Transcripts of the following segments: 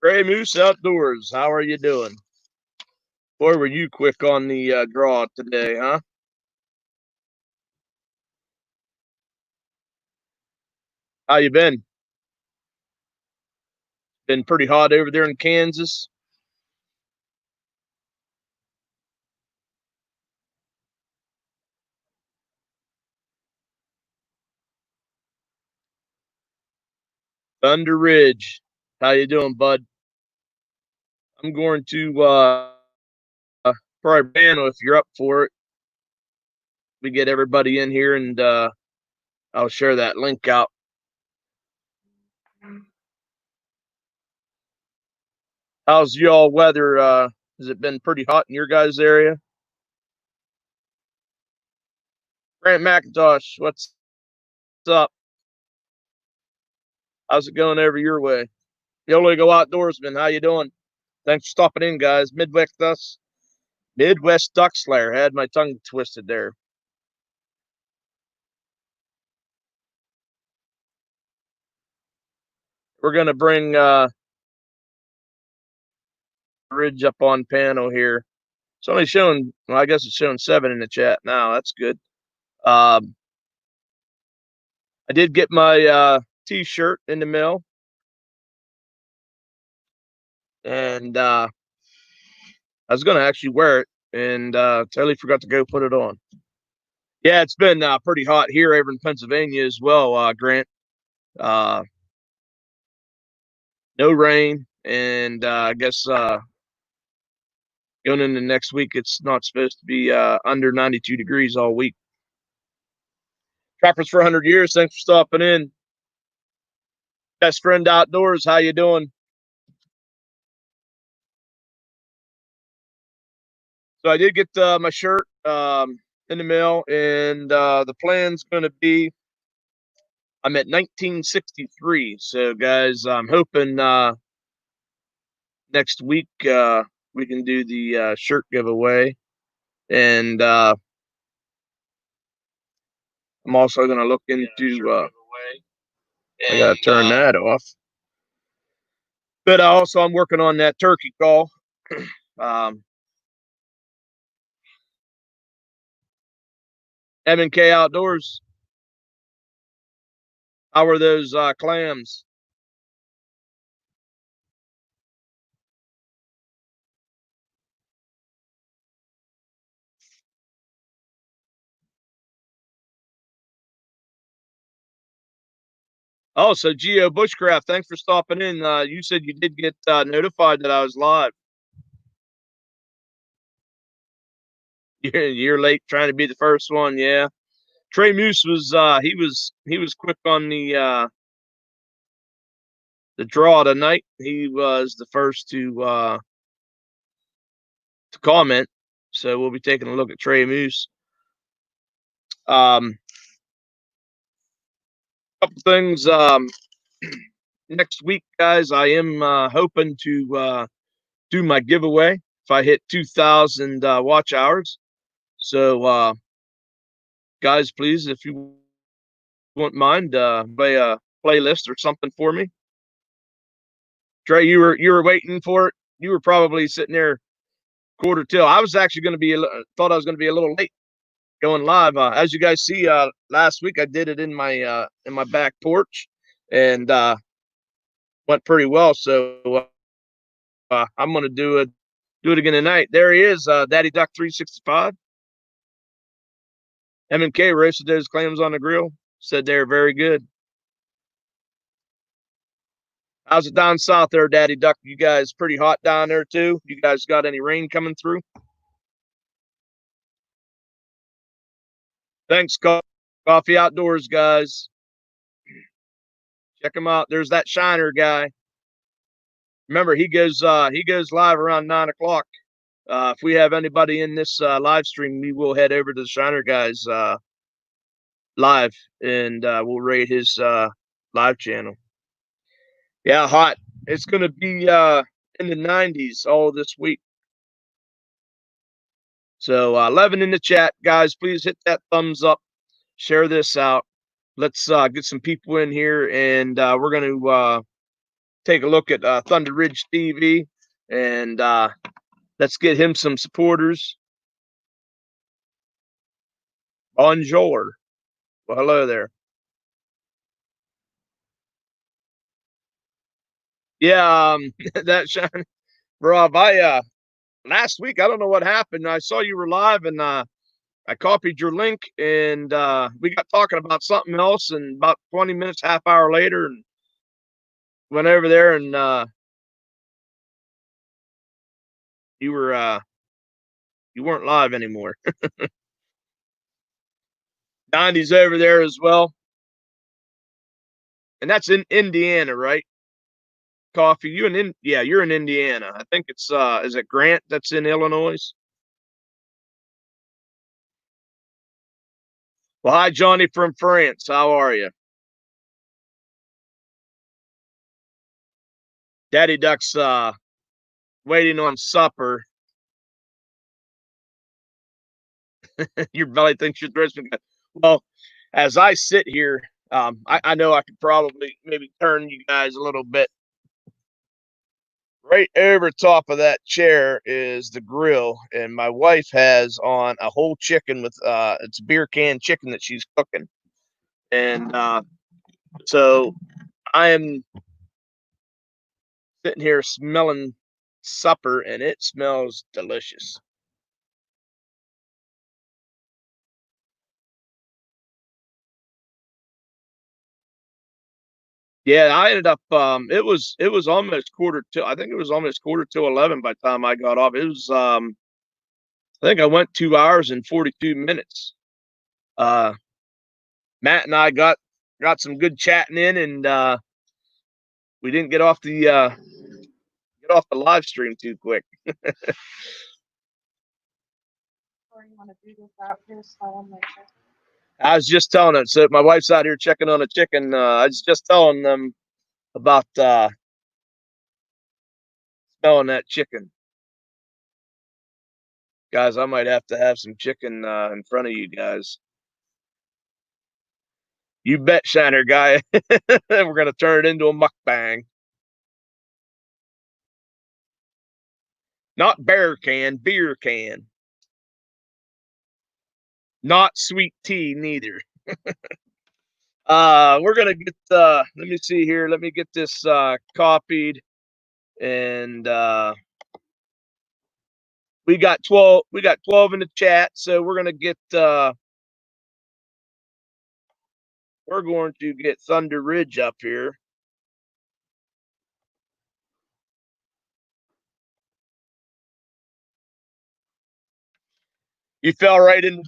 Trey Muse Outdoors. How are you doing? Boy, were you quick on the draw today, huh? How you been? Been pretty hot over there in Kansas. Thunder Ridge. How you doing, bud? I'm going to probably ban if you're up for it. We get everybody in here and I'll share that link out. How's y'all weather? Has it been pretty hot in your guys' area? Grant McIntosh, what's up? How's it going over your way? Yolo Go Outdoorsman, how you doing? Thanks for stopping in, guys. Midwest Duck Slayer. Had my tongue twisted there. We're gonna bring Ridge up on panel here. It's only showing. Well, I guess it's showing 7 in the chat now. That's good. Um, I did get my T-shirt in the mail, and I was gonna actually wear it, and totally forgot to go put it on. Yeah, it's been pretty hot here over in Pennsylvania as well, Grant. Uh, no rain, and I guess going into next week, it's not supposed to be under 92 degrees all week. Trappers for 100 years. Thanks for stopping in. Best friend outdoors. How you doing? So I did get my shirt in the mail, and the plan's going to be I'm at 1963. So guys, I'm hoping next week we can do the shirt giveaway, and I'm also going to look into. I got to turn that off. But also, I'm working on that turkey call. M&K Outdoors. How are those clams? Oh, so Geo Bushcraft, thanks for stopping in. You said you did get notified that I was live. You're late trying to be the first one, yeah. Trey Muse was he was quick on the draw tonight. He was the first to comment. So we'll be taking a look at Trey Muse. Couple things next week, guys. I am hoping to do my giveaway if I hit 2,000 watch hours. So guys, please, if you wouldn't mind, play a playlist or something for me. Trey, you were waiting for it. You were probably sitting there quarter till. I was actually going to be thought I was going to be a little late going live. As you guys see, last week I did it in my back porch, and went pretty well. So I'm going to do it again tonight. There he is, Daddy Duck 365. M&K roasted those clams on the grill. Said they're very good. How's it down south there, Daddy Duck? You guys pretty hot down there too? You guys got any rain coming through? Thanks, Coffee Outdoors, guys. Check him out. There's that Shiner guy. Remember, he goes live around 9 o'clock. If we have anybody in this live stream, we will head over to the Shiner guys live, and we'll raid his live channel. Yeah, hot. It's gonna be in the 90s all this week. So 11 in the chat, guys. Please hit that thumbs up. Share this out. Let's get some people in here, and we're going to take a look at Thunder Ridge TV, and let's get him some supporters. Bonjour. Well, hello there. Yeah, that shine, Rob. I last week, I don't know what happened. I saw you were live, and I copied your link, and we got talking about something else. And about 20 minutes, half hour later, and went over there, and you were you weren't live anymore. 90's over there as well, and that's in Indiana, right? Coffee. Yeah, you're in Indiana. I think it's is it Grant that's in Illinois? Well, hi Johnny from France. How are you? Daddy Duck's waiting on supper. Your belly thinks you're dressing good. Well, as I sit here, I know I could probably maybe turn you guys a little bit. Right over top of that chair is the grill, and my wife has on a whole chicken with it's beer can chicken that she's cooking. And so I am sitting here smelling supper, and it smells delicious. Yeah, I ended up it was almost quarter to I think it was almost quarter to 11 by the time I got off. It was I think I went 2 hours and 42 minutes. Uh Matt and I got some good chatting in, and we didn't get off the live stream too quick. I was just telling it. So my wife's out here checking on a chicken. I was just telling them about smelling that chicken. Guys, I might have to have some chicken in front of you guys. You bet, Shiner guy. We're gonna turn it into a mukbang. Not bear can, beer can. Not sweet tea neither. We're gonna get let me see here. Let me get this copied, and we got 12 in the chat, so we're going to get Thunder Ridge up here. You fell right in.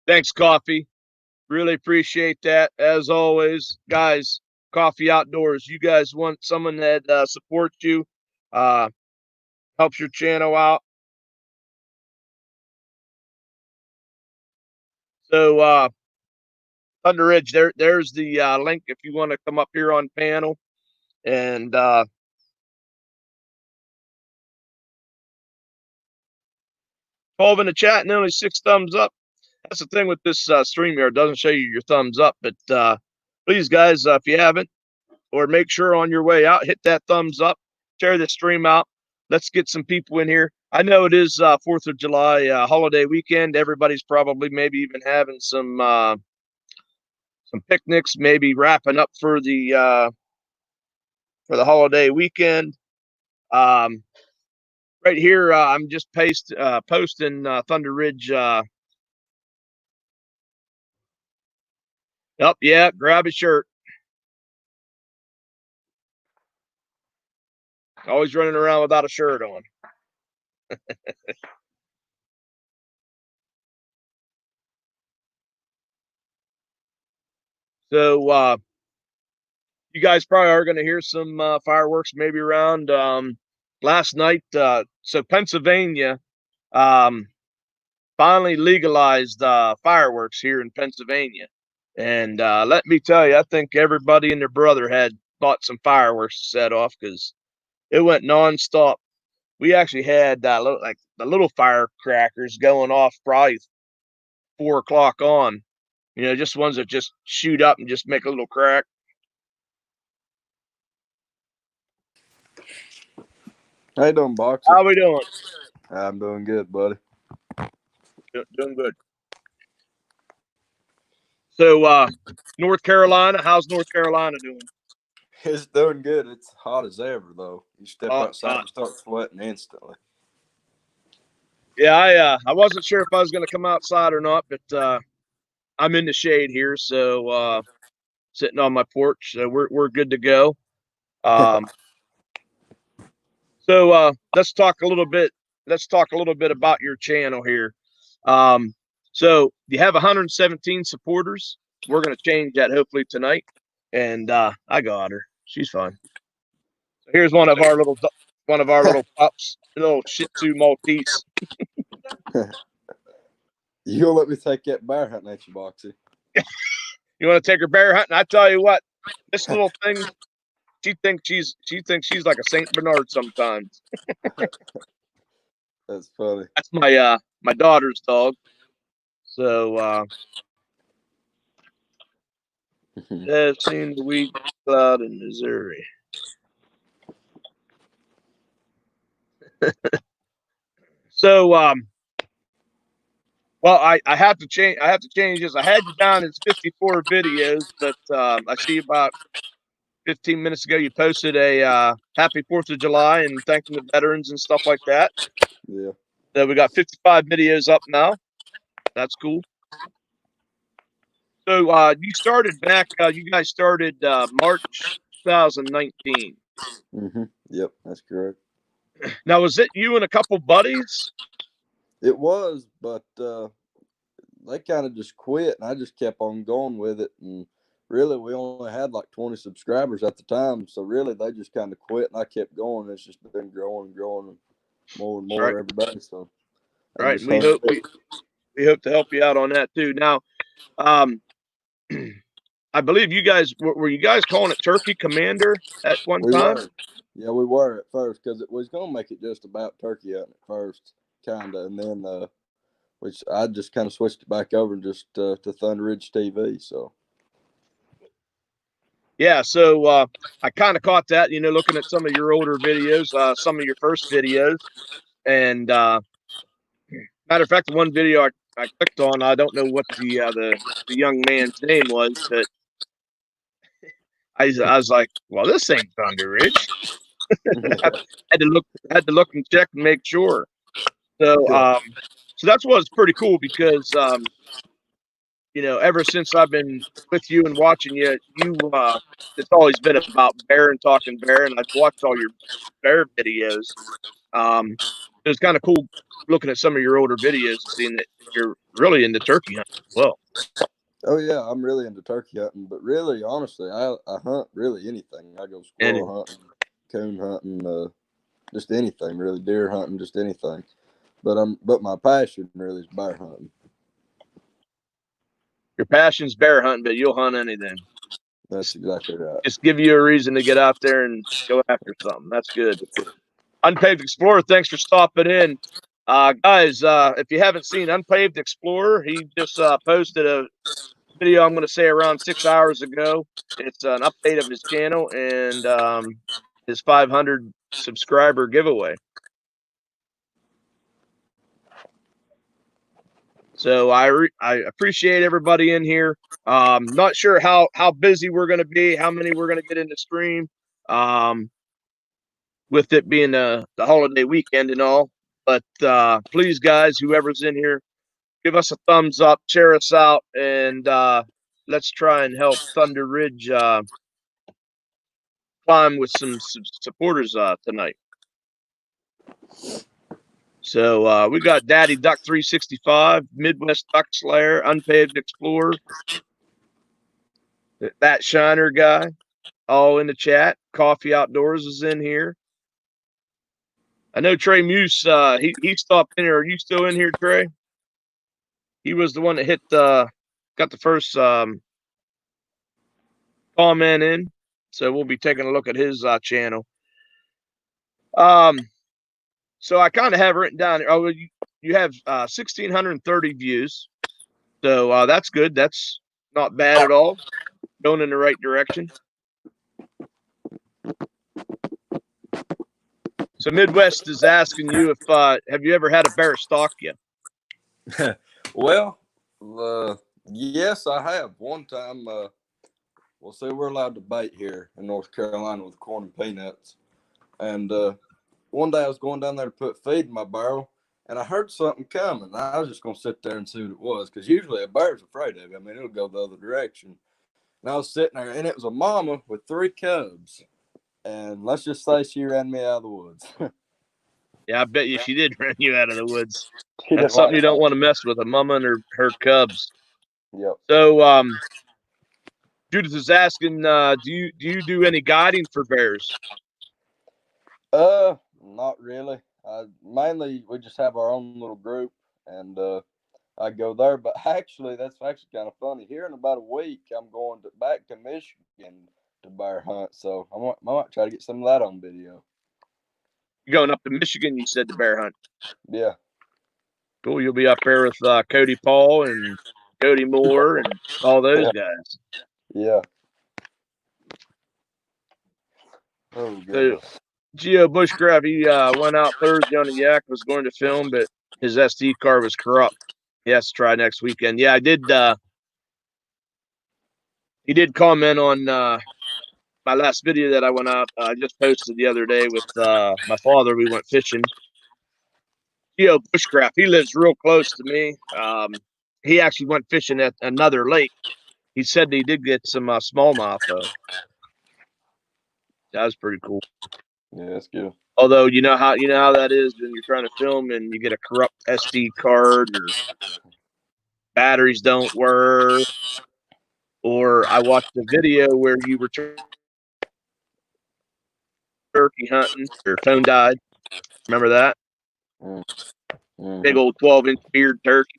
Thanks, Coffee. Really appreciate that. As always, guys, Coffee Outdoors. You guys want someone that supports you, uh, helps your channel out. So Thunder Ridge, there's the link if you want to come up here on panel, and 12 in the chat and only 6 thumbs up. That's the thing with this stream here. It doesn't show you your thumbs up, but please, guys, if you haven't, or make sure on your way out, hit that thumbs up, share the stream out. Let's get some people in here. I know it is 4th of July holiday weekend. Everybody's probably maybe even having some picnics, maybe wrapping up for the holiday weekend. Right here, I'm just posting Thunder Ridge. Oh, yeah, grab a shirt. Always running around without a shirt on. So you guys probably are going to hear some fireworks maybe around last night. So Pennsylvania finally legalized fireworks here in Pennsylvania. And let me tell you, I think everybody and their brother had bought some fireworks to set off because it went nonstop. We actually had like the little firecrackers going off probably 4 o'clock on. You know, just ones that just shoot up and just make a little crack. How you doing, Boxer? How we doing? I'm doing good, buddy. Doing good. So, North Carolina, how's North Carolina doing? It's doing good. It's hot as ever, though. You step outside and start sweating instantly. Yeah, I wasn't sure if I was going to come outside or not, but I'm in the shade here, so sitting on my porch, so we're good to go. So let's talk a little bit. Let's talk a little bit about your channel here. So you have 117 supporters. We're going to change that hopefully tonight, and I got her. She's fine. So here's one of our little pups, little Shih Tzu Maltese. You gonna let me take that bear hunting at you, Boxy? You want to take her bear hunting? I tell you what, this little thing, she thinks she's like a Saint Bernard sometimes. That's funny. That's my daughter's dog. So have seen the wheat cloud in Missouri. So well, I have to change. I have to change this. I had you down as 54 videos, but I see about 15 minutes ago you posted a Happy 4th of July and thanking the veterans and stuff like that. Yeah. So we got 55 videos up now. That's cool. So you started back. You guys started March 2019. Yep, that's correct. Now, was it you and a couple buddies? It was, but they kind of just quit, and I just kept on going with it. And really, we only had like 20 subscribers at the time, so really they just kind of quit, and I kept going. It's just been growing and growing, more and more every day. So, right. And we hope to help you out on that too. Now, I believe you guys were you guys calling it Turkey Commander at one time? Were. Yeah, we were at first because it was going to make it just about turkey hunting at first, kind of, and then which I just kind of switched it back over and just to Thunder Ridge TV. So yeah, so I kind of caught that, you know, looking at some of your older videos, some of your first videos, and matter of fact, the one video I clicked on, I don't know what the young man's name was, but I was like, well, this ain't Thunder Ridge. had to look and check and make sure. So so that's what's pretty cool because you know, ever since I've been with you and watching you, it's always been about bear and talking bear, and I've watched all your bear videos. It was kind of cool looking at some of your older videos and seeing that you're really into turkey hunting as well. Oh yeah, I'm really into turkey hunting, but really, honestly, I hunt really anything. I go squirrel hunting, coon hunting, just anything really, deer hunting, just anything. But my passion really is bear hunting. Your passion's bear hunting, but you'll hunt anything. That's exactly right. Just give you a reason to get out there and go after something. That's good. Unpaved Explorer, thanks for stopping in. Guys, if you haven't seen Unpaved Explorer, he just posted a video, I'm going to say around 6 hours ago. It's an update of his channel and his 500 subscriber giveaway. So I appreciate everybody in here. Not sure how busy we're going to be, how many we're going to get in the stream, with it being the holiday weekend and all. But please, guys, whoever's in here, give us a thumbs up, share us out, and let's try and help Thunder Ridge climb with some supporters tonight. So we got Daddy Duck 365, Midwest Duck Slayer, Unpaved Explorer, that Shiner guy, all in the chat. Coffee Outdoors is in here. I know Trey Muse, he stopped in here. Are you still in here, Trey? He was the one that got the first comment in. So we'll be taking a look at his channel. So I kind of have written down. Oh, you have 1,630 views. So that's good. That's not bad at all. Going in the right direction. So Midwest is asking you if have you ever had a bear stalk you? Well, yes, I have. One time, we'll say we're allowed to bait here in North Carolina with corn and peanuts. And one day I was going down there to put feed in my barrel, and I heard something coming. I was just going to sit there and see what it was, because usually a bear's afraid of it. I mean, it'll go the other direction. And I was sitting there, and it was a mama with 3 cubs. And let's just say she ran me out of the woods. Yeah, I bet you she did run you out of the woods. She That's didn't something like you don't that. want to mess with, a mama and her cubs. Yep. So Judith is asking, do you do any guiding for bears? Not really. Mainly we just have our own little group, and I go there. But actually, that's actually kind of funny. Here in about a week, I'm going back to Michigan to bear hunt. So I might try to get some of that on video. You're going up to Michigan, you said, to bear hunt. Yeah. Cool. You'll be up there with Cody Paul and Cody Moore and all those guys. Yeah. Oh So goodness. Geo Bushcraft, he went out Thursday on a yak, was going to film, but his SD card was corrupt. He has to try next weekend. Yeah, I did. He did comment on my last video that I went out. I just posted the other day with my father. We went fishing. Geo Bushcraft, he lives real close to me. He actually went fishing at another lake. He said he did get some smallmouth though. That was pretty cool. Yeah, that's good. Although you know how that is when you're trying to film and you get a corrupt SD card or batteries don't work. Or I watched a video where you were turkey hunting, your phone died. Remember that? Mm-hmm. Big old 12-inch beard turkey.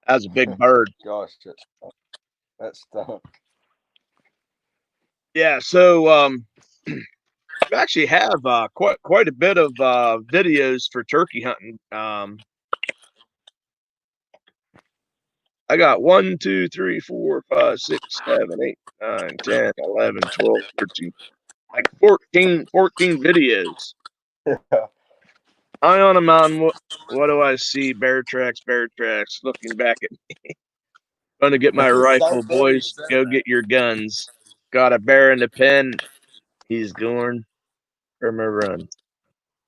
That was a big bird. Gosh, that stunk. Yeah, so we actually have quite a bit of videos for turkey hunting. I got 1, 2, 3, 4, 5, 6, 7, 8, 9, 10, 11, 12, 13, like 14 videos. Yeah. Eye on a mountain. What do I see? Bear tracks, looking back at me. Gonna get my It's so rifle, funny you boys. said Go that. get your guns. Got a bear in the pen. He's going from a run.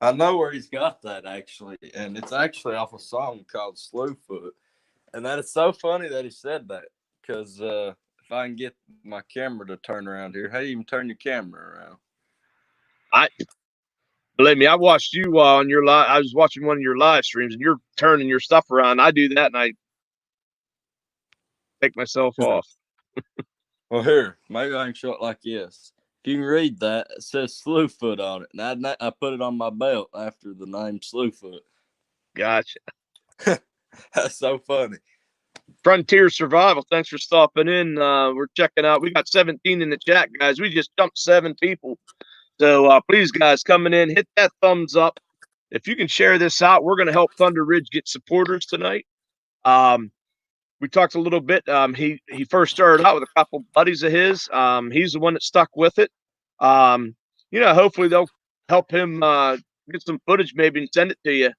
I know where he's got that actually, and it's actually off a song called Slewfoot. And that is so funny that he said that, because if I can get my camera to turn around here, how do you even turn your camera around? I believe me, I watched you on your live. I was watching one of your live streams, and you're turning your stuff around. I do that, and I take myself off. Well, here, maybe I can show it like this. If you can read that, it says Slewfoot on it, and I put it on my belt after the name Slewfoot. Gotcha. That's so funny. Frontier Survival, thanks for stopping in. We're checking out. We got 17 in the chat, guys. We just jumped 7 people. So please, guys, coming in, hit that thumbs up. If you can share this out, we're going to help Thunder Ridge get supporters tonight. We talked a little bit. He first started out with a couple buddies of his. He's the one that stuck with it. Hopefully they'll help him get some footage maybe and send it to you.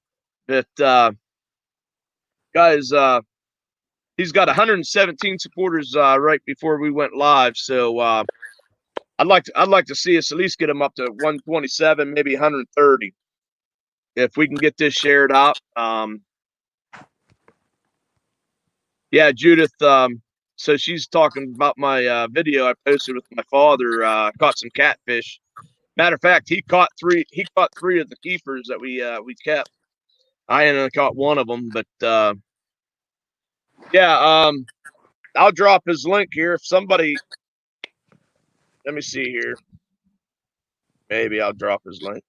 But guys, he's got 117 supporters right before we went live. So I'd like to see us at least get him up to 127, maybe 130. If we can get this shared out. Yeah, Judith. So she's talking about my video I posted with my father. Caught some catfish. Matter of fact, he caught 3. He caught 3 of the keepers that we kept. I only caught one of them, but yeah. I'll drop his link here. If somebody, let me see here. Maybe I'll drop his link.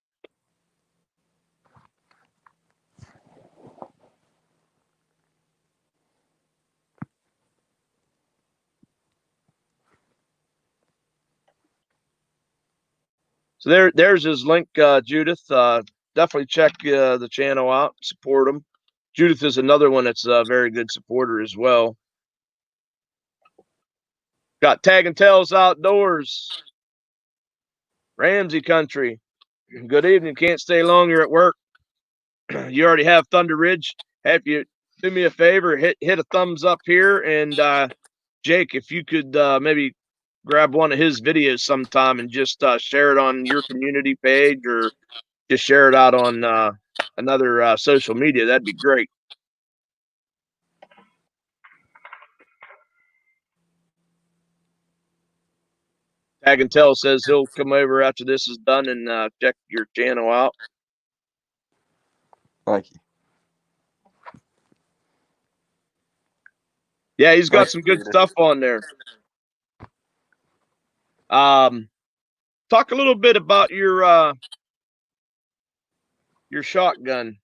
So there's his link, Judith. Definitely check the channel out, support him. Judith is another one that's a very good supporter as well. Got Tag and Tails Outdoors, Ramsey Country. Good evening. Can't stay long. You're at work. You already have Thunder Ridge. Have you do me a favor? Hit a thumbs up here, and Jake, if you could maybe grab one of his videos sometime and just share it on your community page, or just share it out on another social media, that'd be great. Tag and Tell says he'll come over after this is done and check your channel out. Thank you. Yeah, he's got some good stuff on there. Talk a little bit about your shotgun.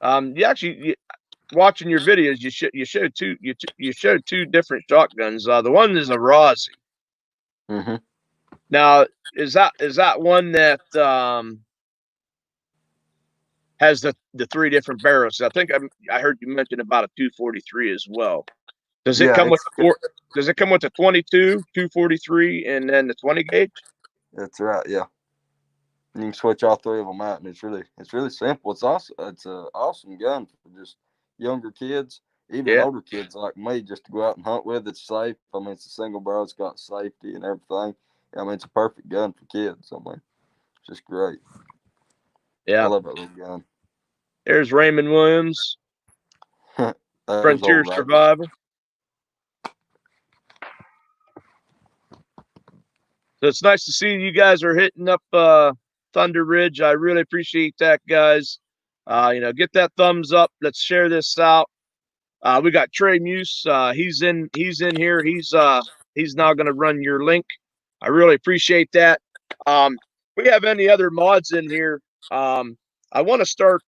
Watching your videos, you showed two different shotguns. The one is a Rossi. Mm-hmm. Now, is that one that has the three different barrels? I think I heard you mention about a 243 as well. Does it come with Does it come with the 22, 243, and then the 20 gauge? That's right. Yeah. You can switch all three of them out, and it's really simple. It's awesome. It's an awesome gun for just younger kids, even older kids like me, just to go out and hunt with. It's safe. I mean, it's a single barrel. It's got safety and everything. I mean, it's a perfect gun for kids. I mean, it's just great. Yeah, I love that little gun. There's Raymond Williams, Frontier Survival. So it's nice to see you guys are hitting up Thunder Ridge. I really appreciate that, guys. Get that thumbs up. Let's share this out. We got Trey Muse. He's in here. He's now going to run your link. I really appreciate that. We have any other mods in here? I want to start.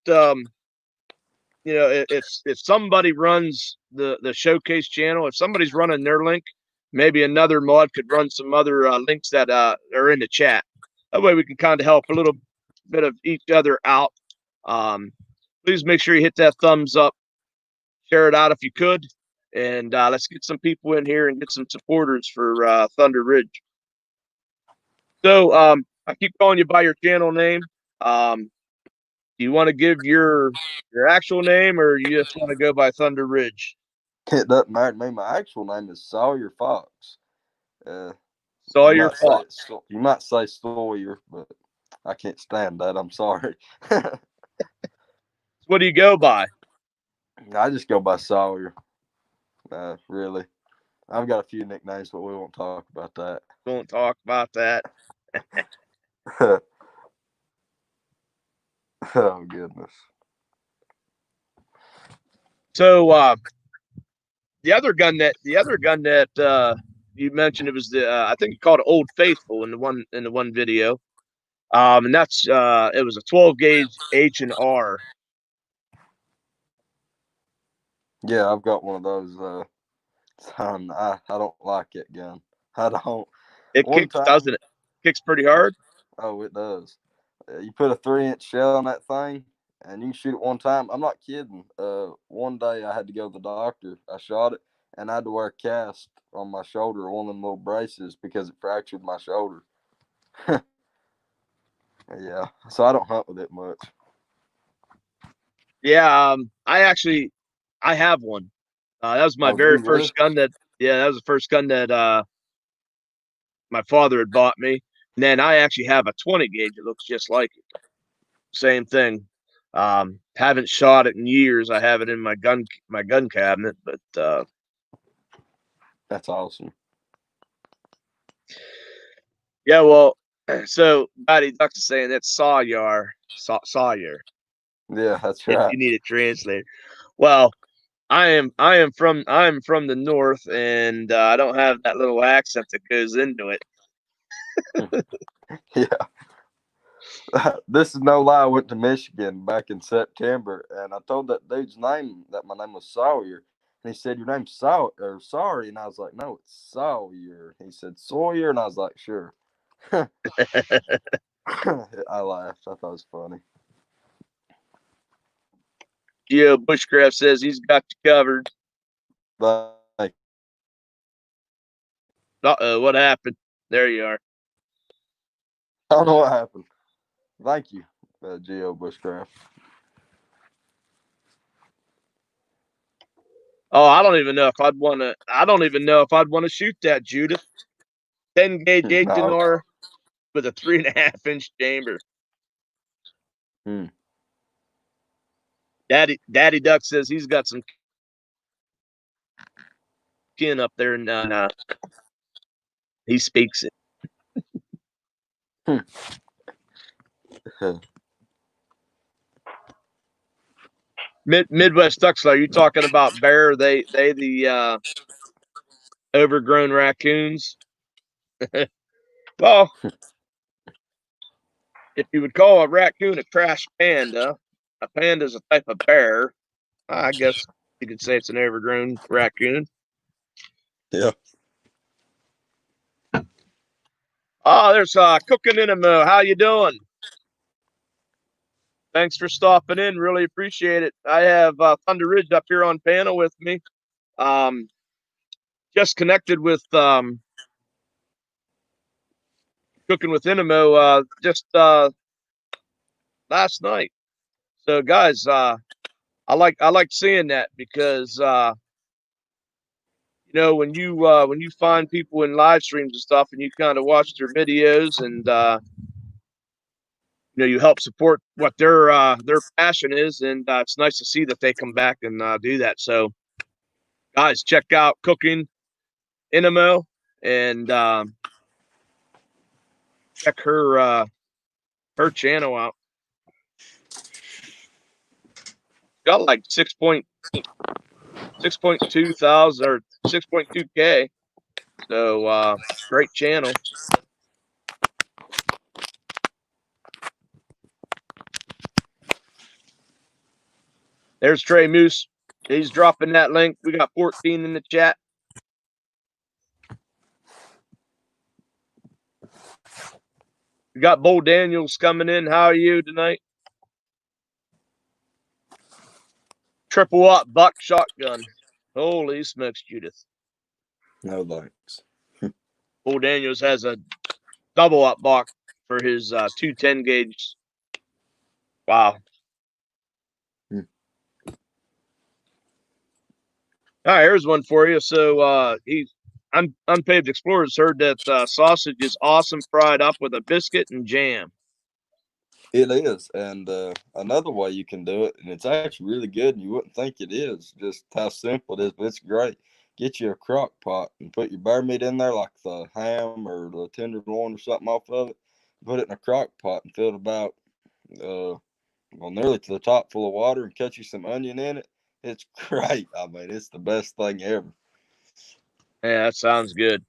If somebody runs the showcase channel, if somebody's running their link, maybe another mod could run some other links that are in the chat. That way we can kind of help a little bit of each other out. Please make sure you hit that thumbs up, share it out if you could, and let's get some people in here and get some supporters for Thunder Ridge. So I keep calling you by your channel name. Do you want to give your actual name, or you just want to go by Thunder Ridge? It doesn't matter to me. My actual name is Sawyer Fox. Sawyer Fox. You might say Sawyer, but I can't stand that. I'm sorry. What do you go by? I just go by Sawyer. Really. I've got a few nicknames, but we won't talk about that. Won't talk about that. Oh, goodness. So the other gun that you mentioned, it was I think you called it Old Faithful in the one video. And that's it was a 12 gauge H&R. Yeah, I've got one of those. I don't like it gun. I don't. It kicks, doesn't it? Kicks pretty hard. Oh, it does. You put a 3-inch shell on that thing, and you can shoot it one time. I'm not kidding. One day I had to go to the doctor. I shot it, and I had to wear a cast on my shoulder, one of them little braces, because it fractured my shoulder. Yeah, so I don't hunt with it much. Yeah, I have one. That was my very first gun. That was the first gun that my father had bought me. And then I actually have a 20 gauge. It looks just like it. Same thing. Haven't shot it in years. I have it in my gun cabinet, but that's awesome. Yeah, well, so Buddy Ducks is saying that's Sawyer. Sawyer. Yeah, that's right. If you need a translator. Well, I am from the north, and I don't have that little accent that goes into it. Yeah. This is no lie. I went to Michigan back in September, and I told that dude's name that my name was Sawyer. And he said, "Your name's Sorry." And I was like, "No, it's Sawyer." He said, "Sawyer." And I was like, "Sure." I laughed. I thought it was funny. Yeah, Bushcraft says he's got you covered. But Uh-oh, what happened? There you are. I don't know what happened. Thank you, Geo Bushcraft. Oh, I don't even know if I'd want to. I don't even know if I'd want to shoot that, Judith. 10 gauge No. H&R with a 3.5-inch chamber. Daddy Duck says he's got some kin up there, and he speaks it. Midwest Ducks, are you talking about bear? They the overgrown raccoons. Well, if you would call a raccoon a trash panda, a panda is a type of bear. I guess you could say it's an overgrown raccoon. Yeah. Oh, there's Cooking Inamo. How you doing? Thanks for stopping in. Really appreciate it. I have Thunder Ridge up here on panel with me. Just connected with Cooking with Inamo just last night. So guys, I like seeing that because when you find people in live streams and stuff and you kind of watch their videos and you help support what their passion is, and it's nice to see that they come back and do that. So guys, check out Cooking Inamo and check her channel out. Got like 6.2 thousand or 6.2K. So great channel. There's Trey Muse. He's dropping that link. We got 14 in the chat. We got Bo Daniels coming in. How are you tonight? Triple up buck shotgun. Holy smokes, Judith. No thanks. Bo Daniels has a double up buck for his 210 gauge. Wow. All right, here's one for you. So Unpaved Explorers heard that sausage is awesome fried up with a biscuit and jam. It is, and another way you can do it, and it's actually really good, and you wouldn't think it is, just how simple it is, but it's great. Get you a crock pot and put your bear meat in there, like the ham or the tenderloin or something off of it. Put it in a crock pot and fill it about nearly to the top full of water, and cut you some onion in it. It's great. I mean, it's the best thing ever. Yeah, that sounds good.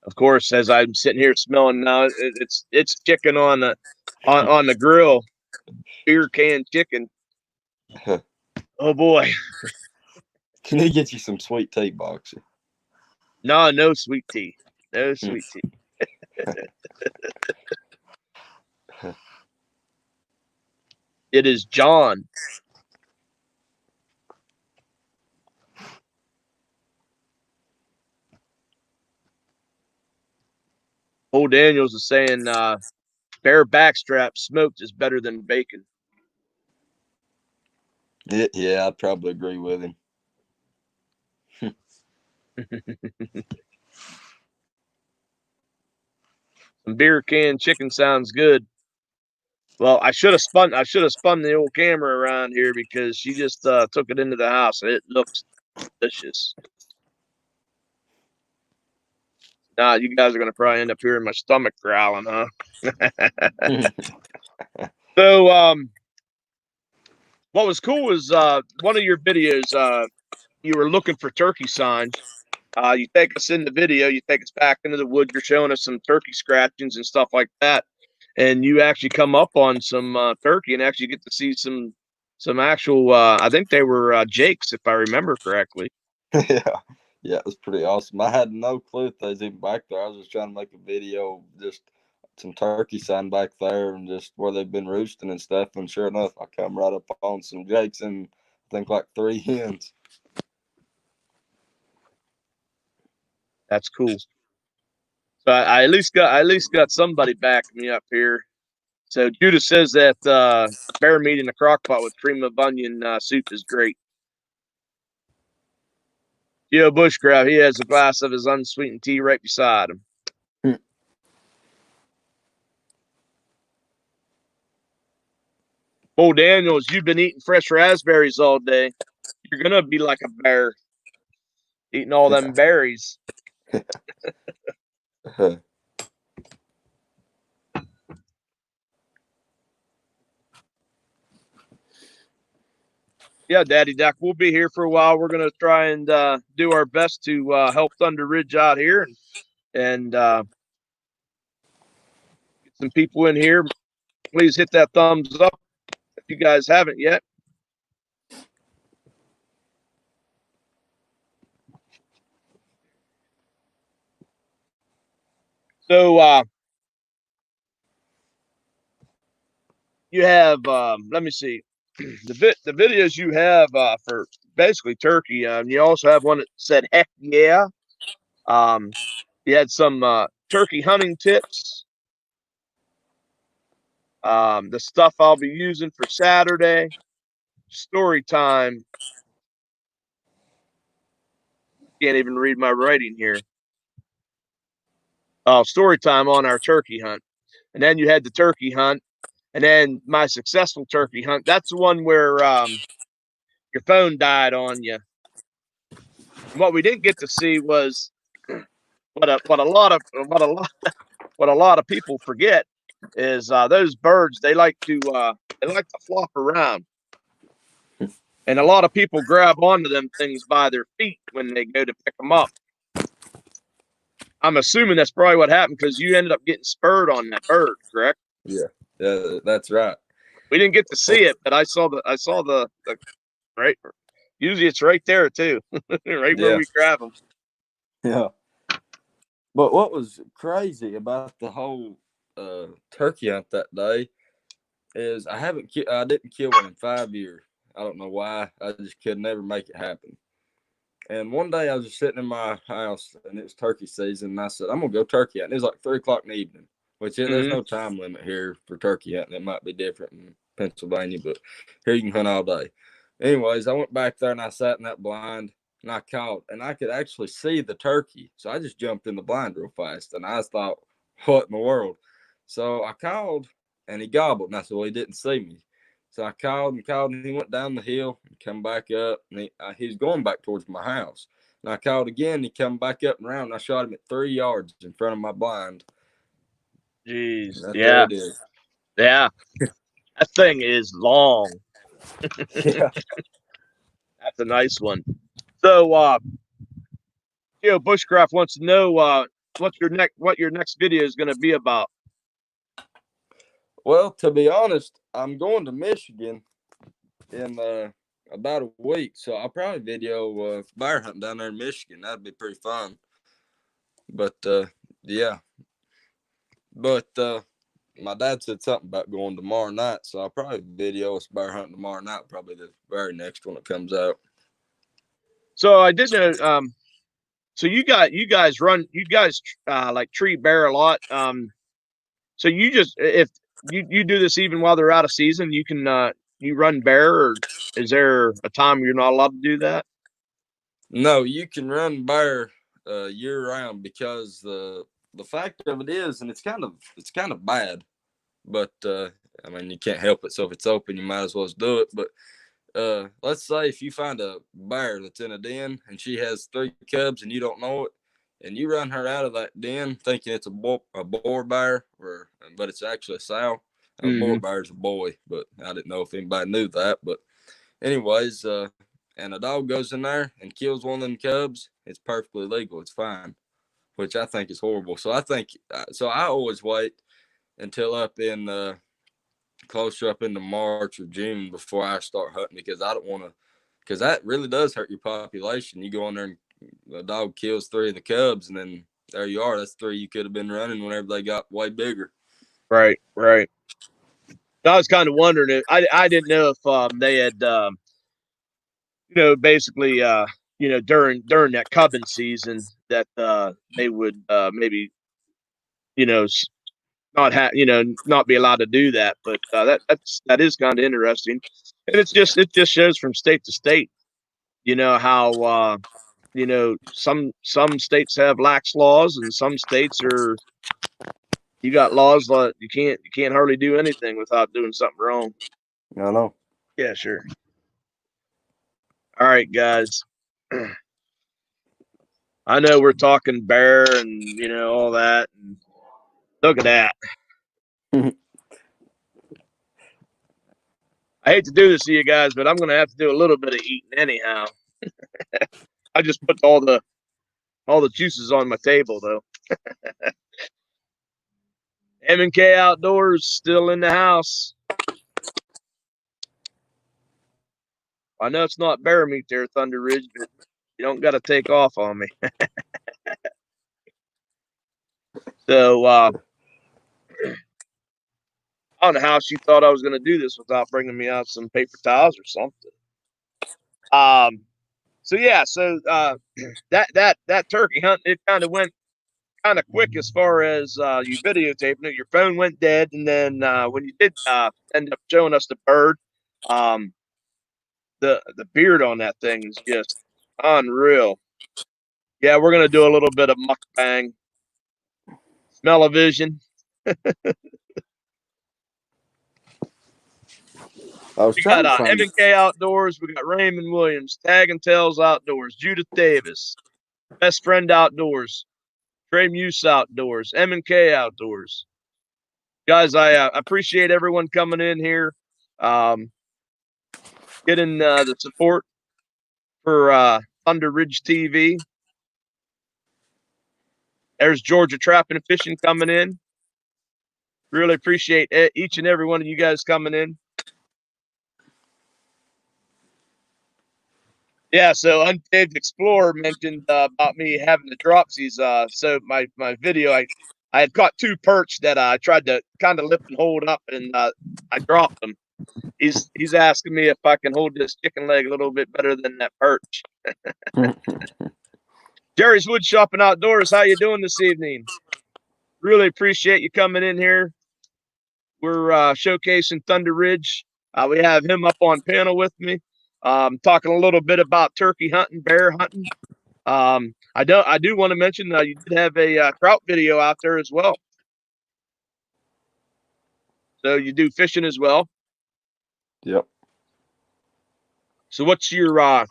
Of course, as I'm sitting here smelling now, it's chicken on the grill, beer can chicken. Oh boy, Can you get you some sweet tea, Boxer? no sweet tea, no sweet tea. It is John. Old Daniels is saying bear backstrap smoked is better than bacon. Yeah, I'd probably agree with him. Some beer can chicken sounds good. Well, I should have spun the old camera around here because she just took it into the house and it looks delicious. Nah, you guys are gonna probably end up hearing my stomach growling, huh? So, what was cool was one of your videos. You were looking for turkey signs. You take us in the video. You take us back into the woods. You're showing us some turkey scratchings and stuff like that, and you actually come up on some turkey and actually get to see some actual. I think they were jakes, if I remember correctly. Yeah, it was pretty awesome. I had no clue if they was even back there. I was just trying to make a video, just some turkey sign back there and just where they've been roosting and stuff. And sure enough, I come right up on some jakes and I think like 3 hens. That's cool. So I at least got somebody backing me up here. So Judah says that bear meat in the crock pot with cream of onion soup is great. Bushcraft, he has a glass of his unsweetened tea right beside him. Oh, Daniels, you've been eating fresh raspberries all day. You're gonna be like a bear, eating all them berries. Yeah, Daddy Duck, we'll be here for a while. We're gonna try and do our best to help Thunder Ridge out here and get some people in here. Please hit that thumbs up if you guys haven't yet. So you have let me see the videos you have for basically turkey. You also have one that said "Heck yeah." You had some turkey hunting tips. The stuff I'll be using for Saturday. Story time. Can't even read my writing here. Oh, story time on our turkey hunt. And then you had the turkey hunt. And then my successful turkey hunt. That's the one where your phone died on you. And what we didn't get to see was what a lot of people forget is those birds they like to flop around. And a lot of people grab onto them things by their feet when they go to pick them up. I'm assuming that's probably what happened because you ended up getting spurred on that bird, correct? Yeah, that's right. We didn't get to see it, but I saw the right. Usually it's right there too, right where we grab them. Yeah. But what was crazy about the whole turkey hunt that day is I didn't kill one in 5 years. I don't know why. I just could never make it happen. And one day I was just sitting in my house and it was turkey season. And I said, I'm going to go turkey hunting. It was like 3:00 in the evening, which there's no time limit here for turkey hunting. It might be different in Pennsylvania, but here you can hunt all day. Anyways, I went back there and I sat in that blind and I called and I could actually see the turkey. So I just jumped in the blind real fast and I thought, what in the world? So I called and he gobbled. And I said, well, he didn't see me. So I called and he went down the hill and come back up. And he was going back towards my house. And I called again. He come back up and around. And I shot him at 3 yards in front of my blind. Jeez. Yeah. Yeah. That thing is long. Yeah. That's a nice one. So, Bushcraft wants to know what your next video is going to be about. Well, to be honest, I'm going to Michigan in about a week, so I'll probably video bear hunting down there in Michigan. That'd be pretty fun. But yeah, but my dad said something about going tomorrow night, so I'll probably video us bear hunting tomorrow night, probably the very next one that comes out. So I did know. So you guys like tree bear a lot. So you just if you do this even while they're out of season, you can you run bear, or is there a time you're not allowed to do that? No, you can run bear year round because the fact of it is, and it's kind of bad, but I mean you can't help it. So if it's open, you might as well do it. But let's say if you find a bear that's in a den and she has 3 cubs and you don't know it, and you run her out of that den thinking it's a boar bear, but it's actually a sow. A boar bear is a boy, but I didn't know if anybody knew that. But anyways, and a dog goes in there and kills one of them cubs, it's perfectly legal. It's fine, which I think is horrible. So I always wait until closer up into March or June before I start hunting because I don't want to, because that really does hurt your population. You go in there and the dog kills 3 of the cubs, and then there you are. That's 3 you could have been running whenever they got way bigger. Right. I was kind of wondering if I didn't know if they had basically during that cubbing season that they would maybe not be allowed to do that. But that is kind of interesting, and it just shows from state to state, how some states have lax laws, and some states are you got laws that you can't hardly do anything without doing something wrong. I know. Yeah, sure. All right, guys. I know we're talking bear and all that. And look at that. I hate to do this to you guys, but I'm going to have to do a little bit of eating anyhow. I just put all the juices on my table though. M&K Outdoors still in the house. I know it's not bear meat there, Thunder Ridge, but you don't got to take off on me. So I don't know how she thought I was going to do this without bringing me out some paper towels or something. So yeah, that turkey hunt, it kind of went kind of quick as far as you videotaping it. Your phone went dead, and then when you did end up showing us the bird, um, the beard on that thing is just unreal. Yeah, we're gonna do a little bit of mukbang, smell-o-vision. I was We trying got to find. M&K Outdoors. We got Raymond Williams, Tag and Tails Outdoors, Judith Davis, Best Friend Outdoors, Trey Muse Outdoors, M&K Outdoors. Guys, I appreciate everyone coming in here, getting the support for Thunder Ridge TV. There's Georgia Trapping and Fishing coming in. Really appreciate each and every one of you guys coming in. Yeah, so Unpaved Explorer mentioned about me having the dropsies. So my video, I had caught two perch that I tried to kind of lift and hold up, and I dropped them. He's asking me if I can hold this chicken leg a little bit better than that perch. Jerry's Wood Shop and Outdoors, how you doing this evening? Really appreciate you coming in here. We're showcasing Thunder Ridge. We have him up on panel with me, talking a little bit about turkey hunting, bear hunting. I do want to mention you did have a trout video out there as well. So you do fishing as well. Yep. So what's your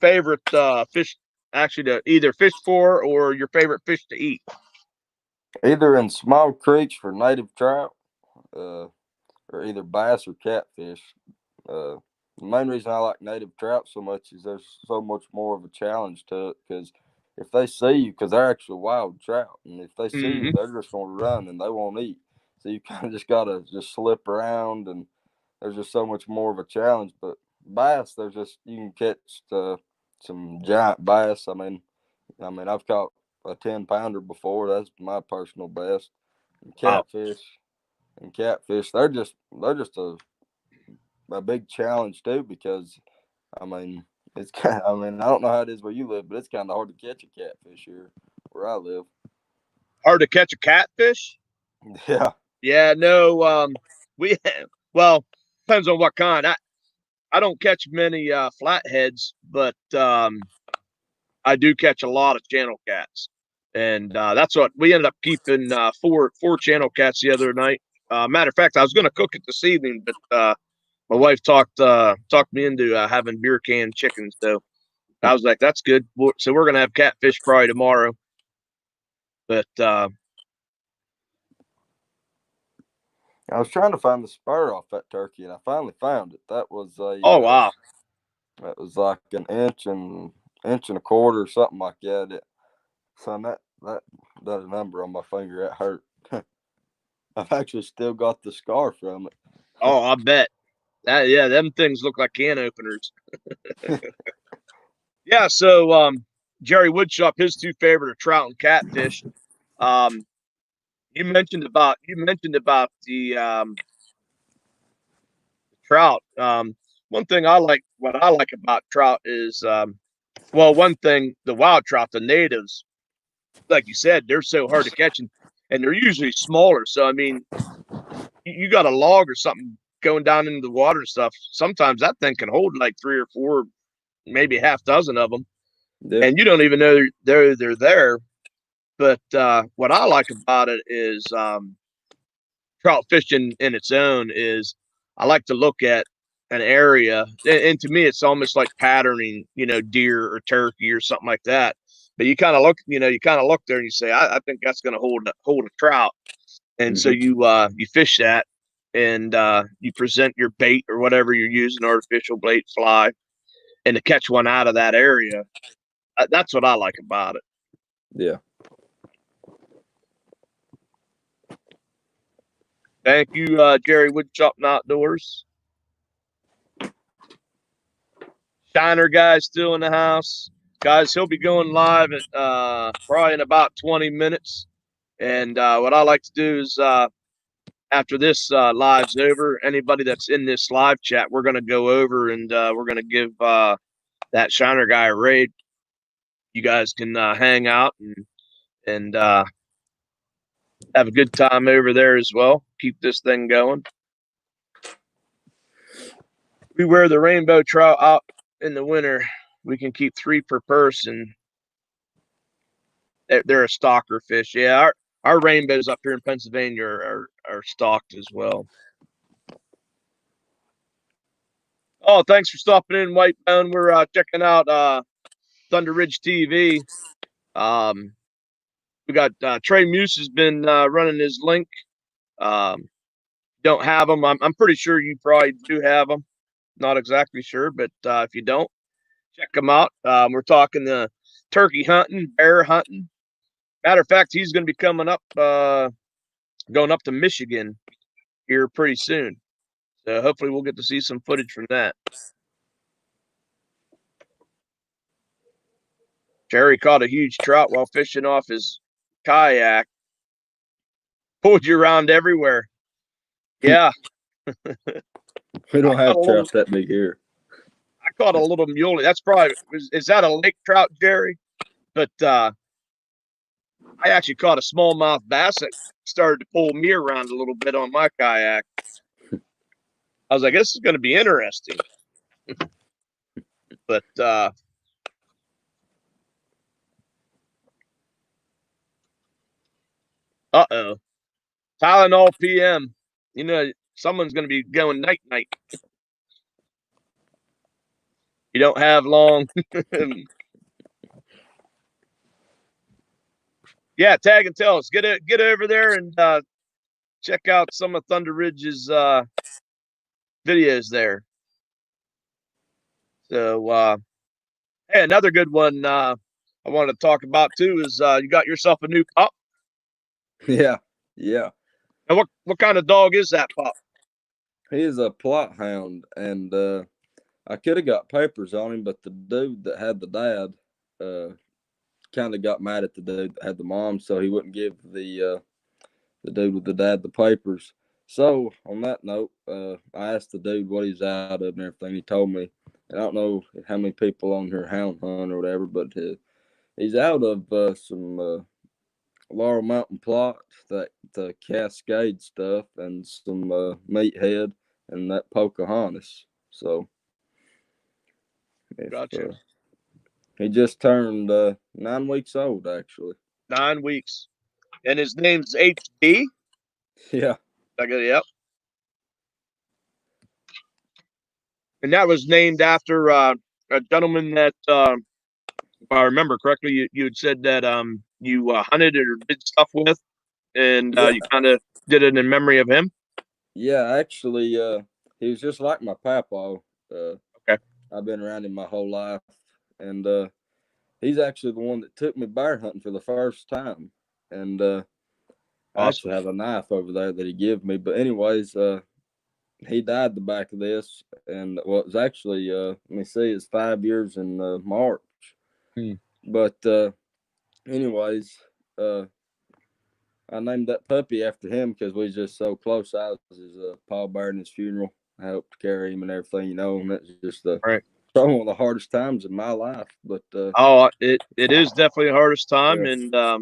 favorite fish actually to either fish for, or your favorite fish to eat? Either in small creeks for native trout, or either bass or catfish. The main reason I like native trout so much is there's so much more of a challenge to it, because if they see you, because they're actually wild trout, and if they see you, they're just going to run and they won't eat. So you kind of just got to just slip around, and there's just so much more of a challenge. But bass, you can catch some giant bass. I mean, I've caught a 10-pounder before. That's my personal best. And catfish, they're just a big challenge too, because it's kind. I don't know how it is where you live, but it's kind of hard to catch a catfish here where I live. Hard to catch a catfish? Yeah. Yeah, no. Well, depends on what kind. I don't catch many flatheads, but I do catch a lot of channel cats, and that's what we ended up keeping four channel cats the other night. Matter of fact, I was going to cook it this evening, but my wife talked me into having beer can chicken. So I was like, "That's good." So we're going to have catfish probably tomorrow. But I was trying to find the spur off that turkey, and I finally found it. That was oh wow, that was like an inch and a quarter or something like that. Son, that a number on my finger. It hurt. I've actually still got the scar from it. oh I bet that, yeah, them things look like can openers. Yeah, so Jerry Woodshop, his two favorite are trout and catfish. Um, you mentioned about the trout. One thing what I like about trout is Well, one thing, the wild trout, the natives, like you said, they're so hard to catch, and they're usually smaller. So I mean, you got a log or something going down into the water and stuff. Sometimes that thing can hold like 3 or 4, maybe half dozen of them, Yeah. and you don't even know they're there. But what I like about it is trout fishing in its own is I like to look at an area, and to me, it's almost like patterning, deer or turkey or something like that. But you kind of look, you kind of look there and you say, I think that's going to hold a trout, and so Mm-hmm. you fish that, and you present your bait or whatever you're using, artificial bait, fly, and to catch one out of that area. That's what I like about it. Yeah. Thank you, Jerry Woodchop Outdoors. Shiner guy's still in the house. Guys, he'll be going live at probably in about 20 minutes. And what I like to do is after this live's over, anybody that's in this live chat, we're going to go over and we're going to give that Shiner guy a raid. You guys can hang out and have a good time over there as well. Keep this thing going. We wear the rainbow trout out in the winter. We can keep 3 per person. They're a stalker fish. Yeah, our rainbows up here in Pennsylvania are stalked as well. Oh, thanks for stopping in, Whitebone. We're checking out Thunder Ridge TV. We got Trey Muse has been running his link. Don't have them. I'm pretty sure you probably do have them. Not exactly sure, but if you don't, check them out. We're talking the turkey hunting, bear hunting. Matter of fact, he's going to be coming up, going up to Michigan here pretty soon. So hopefully we'll get to see some footage from that. Jerry caught a huge trout while fishing off his kayak. Pulled you around everywhere. Yeah. We don't have trout that big here. I caught a little muley. That's probably, is that a lake trout, Jerry? But I actually caught a smallmouth bass that started to pull me around a little bit on my kayak. I was like, this is going to be interesting. But uh-oh. Tylenol PM. Someone's going to be going night-night. You don't have long. Yeah, tag and tell us. Get over there and check out some of Thunder Ridge's videos there. So, hey, another good one I wanted to talk about too is you got yourself a new pup. Yeah. And what kind of dog is that pup? He is a plot hound, and I could have got papers on him, but the dude that had the dad kind of got mad at the dude that had the mom, so he wouldn't give the dude with the dad the papers. So on that note, I asked the dude what he's out of and everything. He told me, and I don't know how many people on here hound hunt or whatever, but he's out of some Laurel Mountain plot, that the Cascade stuff, and some Meathead and that Pocahontas. So if, Gotcha. he just turned 9 weeks old, actually. 9 weeks. And his name's HD? Yeah. Yep. And that was named after a gentleman that, if I remember correctly, you had said that you hunted or did stuff with, and you kind of did it in memory of him. Yeah, actually, he was just like my papa. Okay. I've been around him my whole life, and he's actually the one that took me bear hunting for the first time. And I actually have a knife over there that he gave me. But anyways, he died the back of this, and well, it was actually let me see, it's 5 years in March. But anyways, I named that puppy after him because we was just so close. I was his pallbearer in his funeral. I helped carry him and everything, and that's just the Some of the hardest times in my life, but Oh, it is definitely the hardest time, yeah.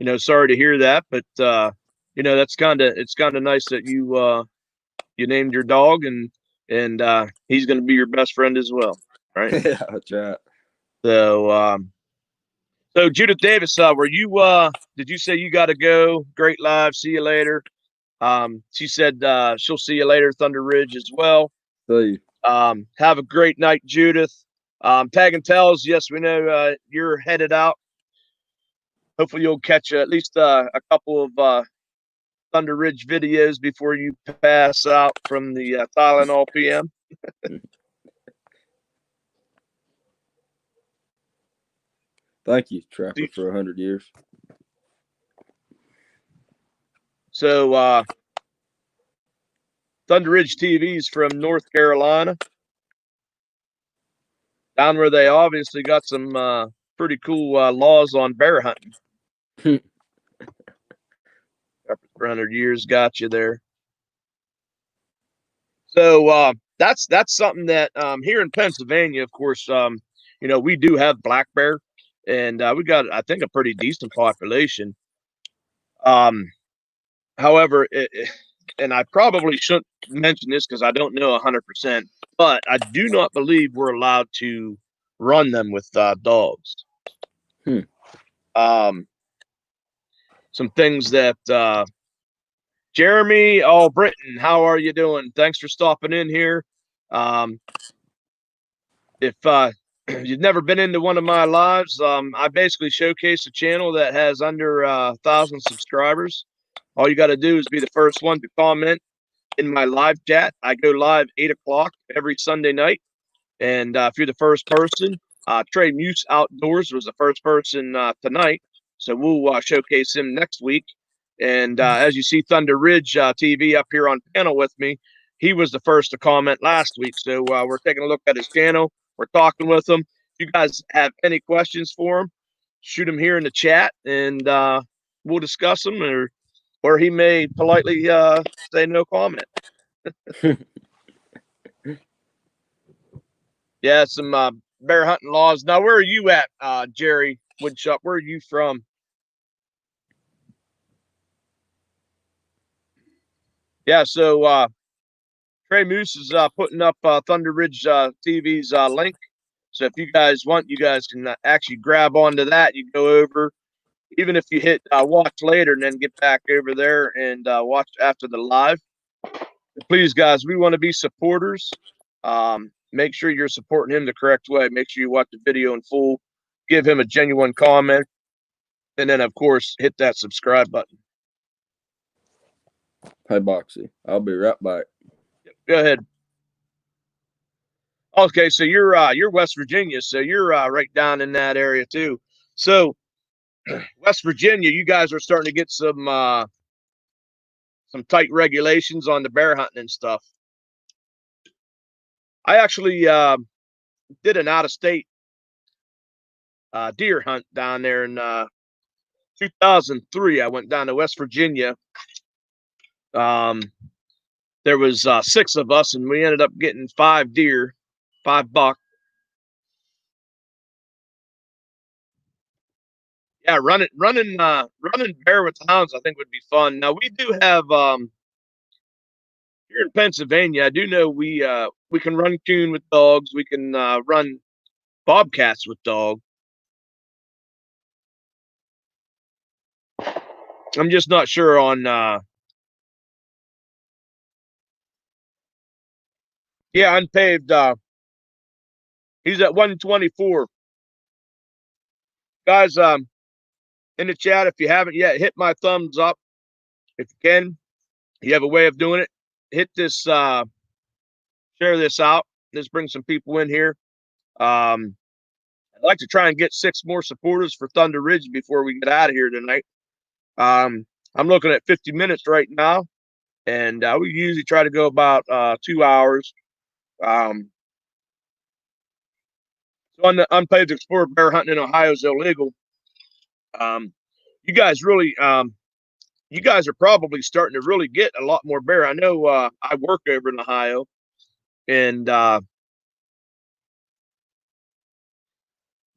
and sorry to hear that, but that's it's kind of nice that you named your dog, and he's going to be your best friend as well, right? Yeah, that's right. So Judith Davis, were you did you say you got to go? Great live, see you later. She said she'll see you later, Thunder Ridge as well. See you. Have a great night, Judith. Tag and Tells, yes, we know you're headed out. Hopefully you'll catch at least a couple of Thunder Ridge videos before you pass out from the Tylenol PM. Thank you, Trapper, for 100 years. So Thunder Ridge TV's from North Carolina, down where they obviously got some pretty cool laws on bear hunting. Trapper for 100 years got you there. So that's something that here in Pennsylvania, of course, we do have black bear, and we got, I think, a pretty decent population. However, and I probably shouldn't mention this because I don't know 100%, but I do not believe we're allowed to run them with dogs. Some things that Jeremy, Britton, how are you doing? Thanks for stopping in here. If you've never been into one of my lives, I basically showcase a channel that has under 1,000 subscribers. All you got to do is be the first one to comment in my live chat. I go live 8 o'clock every Sunday night. And if you're the first person, Trey Muse Outdoors was the first person tonight. So we'll showcase him next week. And as you see Thunder Ridge TV up here on panel with me, he was the first to comment last week. So we're taking a look at his channel. We're talking with him. If you guys have any questions for him, shoot him here in the chat, and we'll discuss them, or he may politely say no comment. Yeah, some bear hunting laws. Now, where are you at, Jerry Woodchuck? Where are you from? Yeah, so Trey Moose is putting up Thunder Ridge TV's link. So if you guys want, you guys can actually grab onto that. You go over, even if you hit watch later and then get back over there and watch after the live. Please, guys, we want to be supporters. Make sure you're supporting him the correct way. Make sure you watch the video in full. Give him a genuine comment. And then, of course, hit that subscribe button. Hey, Boxy. I'll be right back. Go ahead. Okay, so you're West Virginia, so you're right down in that area too. So West Virginia, you guys are starting to get some tight regulations on the bear hunting and stuff. I actually did an out-of-state deer hunt down there in 2003. I went down to West Virginia. There was 6 of us, and we ended up getting 5 deer, 5 buck. Yeah, running bear with hounds, I think would be fun. Now we do have here in Pennsylvania, I do know we can run coon with dogs. We can run bobcats with dog. I'm just not sure on Unpaved. He's at 124. Guys, in the chat, if you haven't yet, hit my thumbs up. If you can, you have a way of doing it. Hit this, share this out. Let's bring some people in here. I'd like to try and get 6 more supporters for Thunder Ridge before we get out of here tonight. I'm looking at 50 minutes right now, and we usually try to go about 2 hours. So on the Unpaved Explorer, bear hunting in Ohio is illegal. You guys really, you guys are probably starting to really get a lot more bear. I know I work over in Ohio, and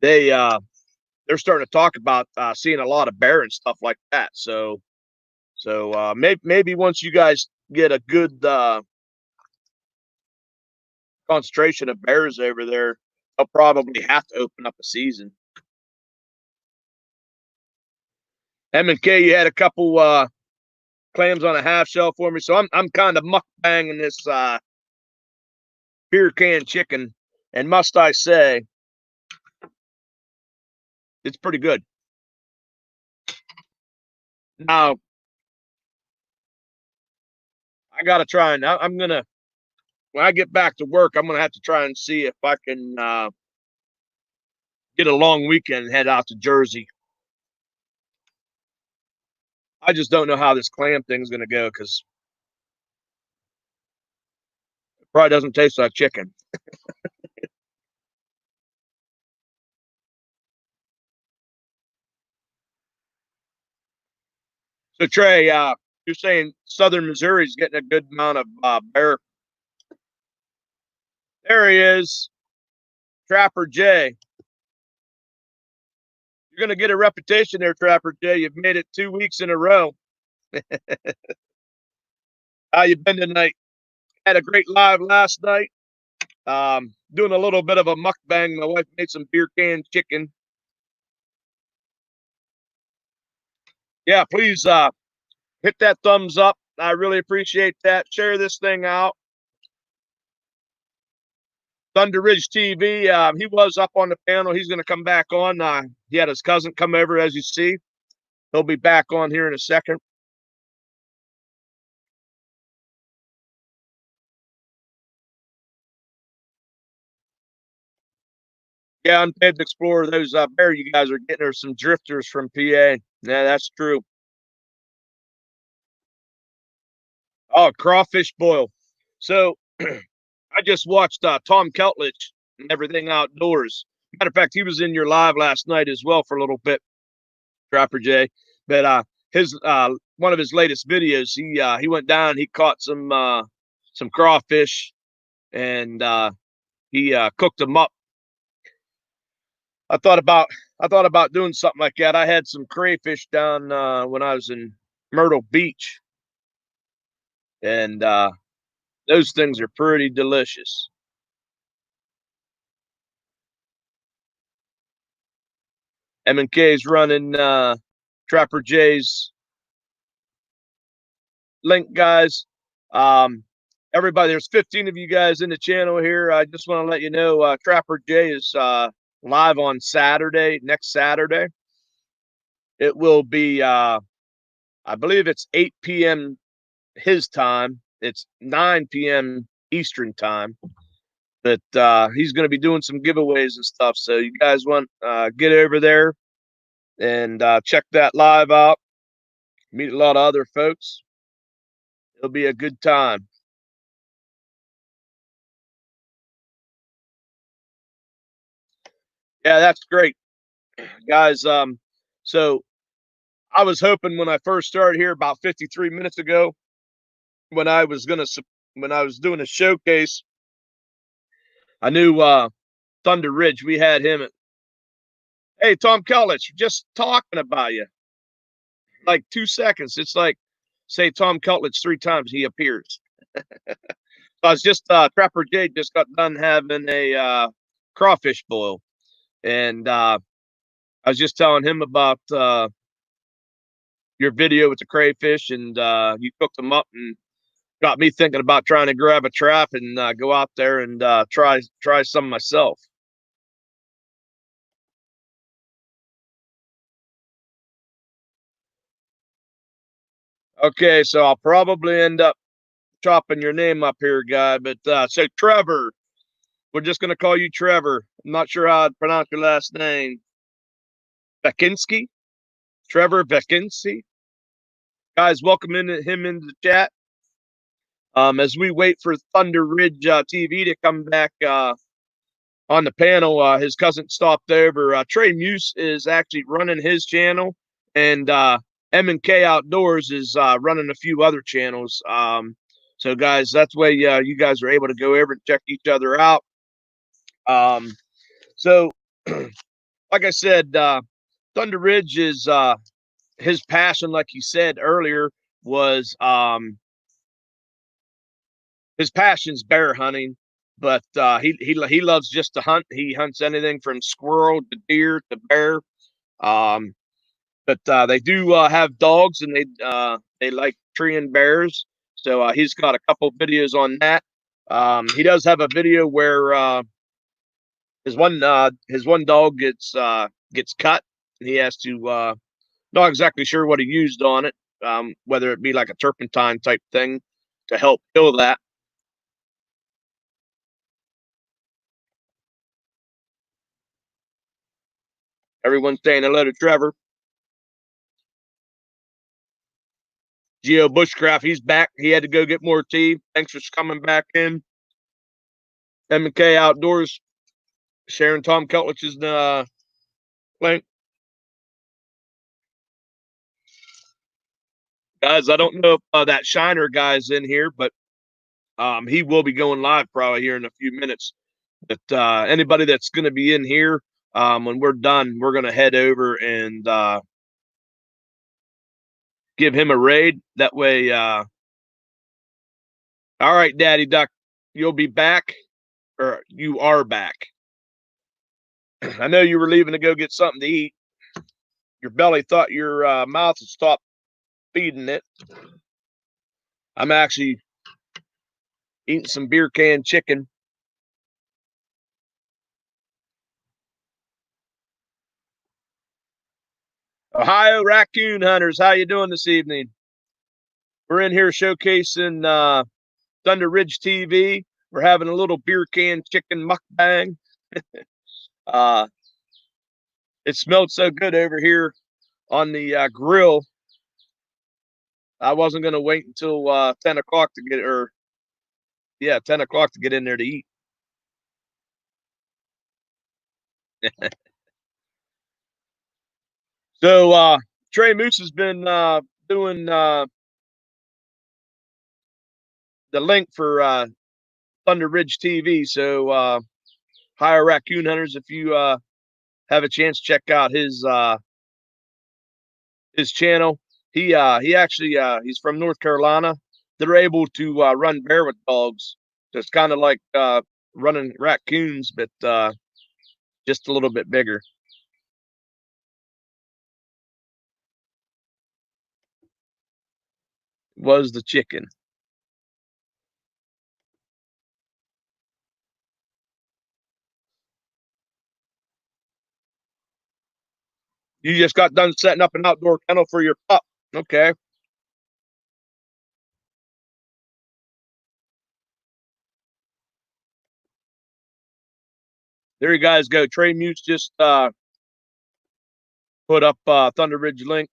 they're starting to talk about seeing a lot of bear and stuff like that. So maybe once you guys get a good concentration of bears over there, they'll probably have to open up a season. M&K, you had a couple clams on a half shell for me, so I'm kind of mukbanging this beer can chicken, and must I say, it's pretty good. Now I gotta try, and I'm gonna, when I get back to work, I'm gonna have to try and see if I can get a long weekend and head out to Jersey. I just don't know how this clam thing's gonna go because it probably doesn't taste like chicken. So Trey, you're saying Southern Missouri's getting a good amount of bear. There he is, Trapper Jay. You're gonna get a reputation there, Trapper Jay. You've made it 2 weeks in a row. How you been tonight? Had a great live last night. Doing a little bit of a mukbang. My wife made some beer can chicken. Yeah, please hit that thumbs up. I really appreciate that. Share this thing out. Thunder Ridge TV. He was up on the panel. He's going to come back on. He had his cousin come over, as you see. He'll be back on here in a second. Yeah, Unpaved Explorer. Those bear you guys are getting are some drifters from PA. Yeah, that's true. Oh, crawfish boil. So I just watched Tom Keltlich and Everything Outdoors. Matter of fact, he was in your live last night as well for a little bit, Trapper J. But his one of his latest videos, he went down, he caught some crawfish, and he cooked them up. I thought about doing something like that. I had some crayfish down when I was in Myrtle Beach, and those things are pretty delicious. M&K is running Trapper J's link, guys. Everybody, there's 15 of you guys in the channel here. I just want to let you know Trapper J is live on Saturday, next Saturday. It will be, I believe it's 8 p.m. his time. It's 9 p.m. Eastern time. But he's going to be doing some giveaways and stuff. So you guys want get over there and check that live out. Meet a lot of other folks. It'll be a good time. Yeah, that's great, guys. So I was hoping when I first started here about 53 minutes ago, when I was doing a showcase, I knew Thunder Ridge. We had him at, hey, Tom Kellich, just talking about you. Like 2 seconds. It's like say Tom Kellich 3 times, he appears. I was just Trapper J just got done having a crawfish boil, and I was just telling him about your video with the crayfish, and you cooked them up, and got me thinking about trying to grab a trap and go out there and try some myself. Okay, so I'll probably end up chopping your name up here, guy. But so Trevor, we're just gonna call you Trevor. I'm not sure how I'd pronounce your last name. Bekinski, Trevor Bekinski. Guys, welcome him into the chat. As we wait for Thunder Ridge TV to come back on the panel, his cousin stopped over. Trey Muse is actually running his channel, and M&K Outdoors is running a few other channels. So, guys, that's why you guys are able to go over and check each other out. So, like I said, Thunder Ridge is his passion, like he said earlier, was his passion's bear hunting, but he loves just to hunt. He hunts anything from squirrel to deer to bear. Um, but they do have dogs, and they like treeing bears. So he's got a couple videos on that. He does have a video where his one dog gets cut, and he has to not exactly sure what he used on it, whether it be like a turpentine type thing to help kill that. Everyone's saying hello to Trevor. Geo Bushcraft, he's back. He had to go get more tea. Thanks for coming back in. M&K Outdoors, sharing Tom Keltlich's link. Guys, I don't know if that Shiner guy's in here, but he will be going live probably here in a few minutes. But anybody that's going to be in here, when we're done, we're going to head over and give him a raid. That way, all right, Daddy Duck, you'll be back, or you are back. I know you were leaving to go get something to eat. Your belly thought your mouth had stopped feeding it. I'm actually eating some beer can chicken. Ohio Raccoon Hunters, how you doing this evening? We're in here showcasing Thunder Ridge TV. We're having a little beer can chicken mukbang. uh, it smelled so good over here on the grill. I wasn't going to wait until 10 o'clock to get, or yeah, 10 o'clock to get in there to eat. So Trey Muse has been doing the link for Thunder Ridge TV. So Ohio Raccoon Hunters, if you have a chance, check out his channel. He actually he's from North Carolina. They're able to run bear with dogs. So it's kind of like running raccoons, but just a little bit bigger. Was the chicken. You just got done setting up an outdoor kennel for your pup. Okay. There you guys go. Trey Muse just put up Thunder Ridge link.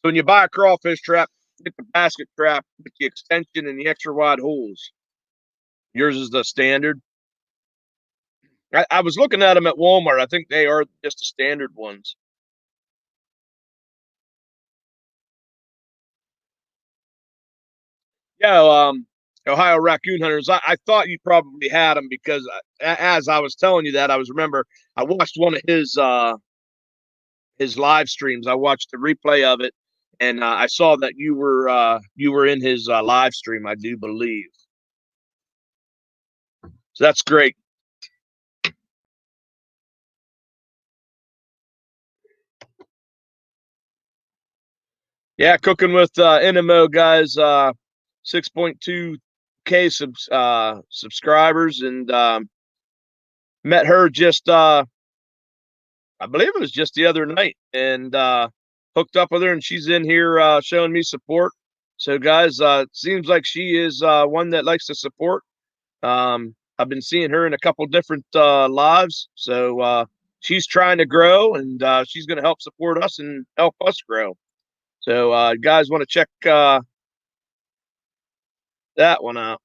So when you buy a crawfish trap, get the basket trap with the extension and the extra wide holes. Yours is the standard. I was looking at them at Walmart. I think they are just the standard ones. Yeah, Ohio Raccoon Hunters. I thought you probably had them because as I was telling you that, I was remember I watched one of his live streams. I watched the replay of it, and I saw that you were in his live stream. I do believe. So that's great. Yeah, cooking with NMO guys. 6.2K subscribers, and met her just I believe it was just the other night, and hooked up with her, and she's in here showing me support. So, guys, it seems like she is one that likes to support. I've been seeing her in a couple different lives, so she's trying to grow, and she's going to help support us and help us grow. So, guys, want to check that one out.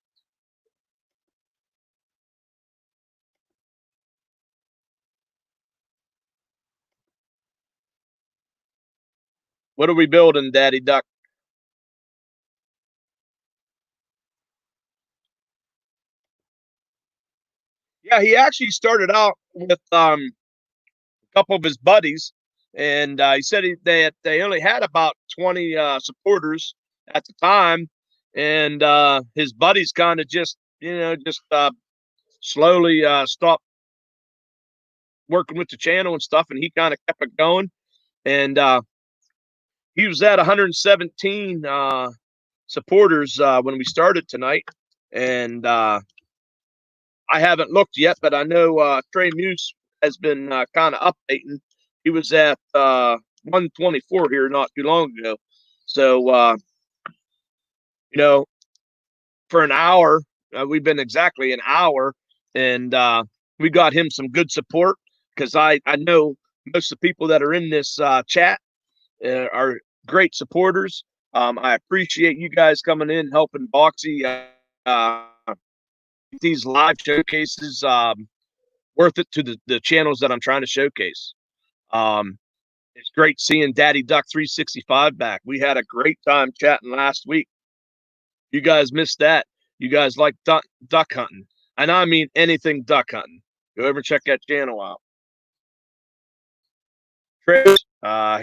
What are we building, Daddy Duck? Yeah, he actually started out with couple of his buddies, and he said they only had about 20 supporters at the time, and his buddies kind of just slowly stopped working with the channel and stuff, and he kind of kept it going, and he was at 117 supporters when we started tonight, and I haven't looked yet, but I know Trey Muse has been kind of updating. He was at 124 here not too long ago. So, for an hour, we've been exactly an hour, and we got him some good support because I know most of the people that are in this chat are great supporters. I appreciate you guys coming in, helping Boxy these live showcases worth it to the channels that I'm trying to showcase. It's great seeing Daddy Duck 365 back. We had a great time chatting last week. You guys missed that. You guys like duck hunting, and I mean anything duck hunting. Go over and check that channel out. Trey,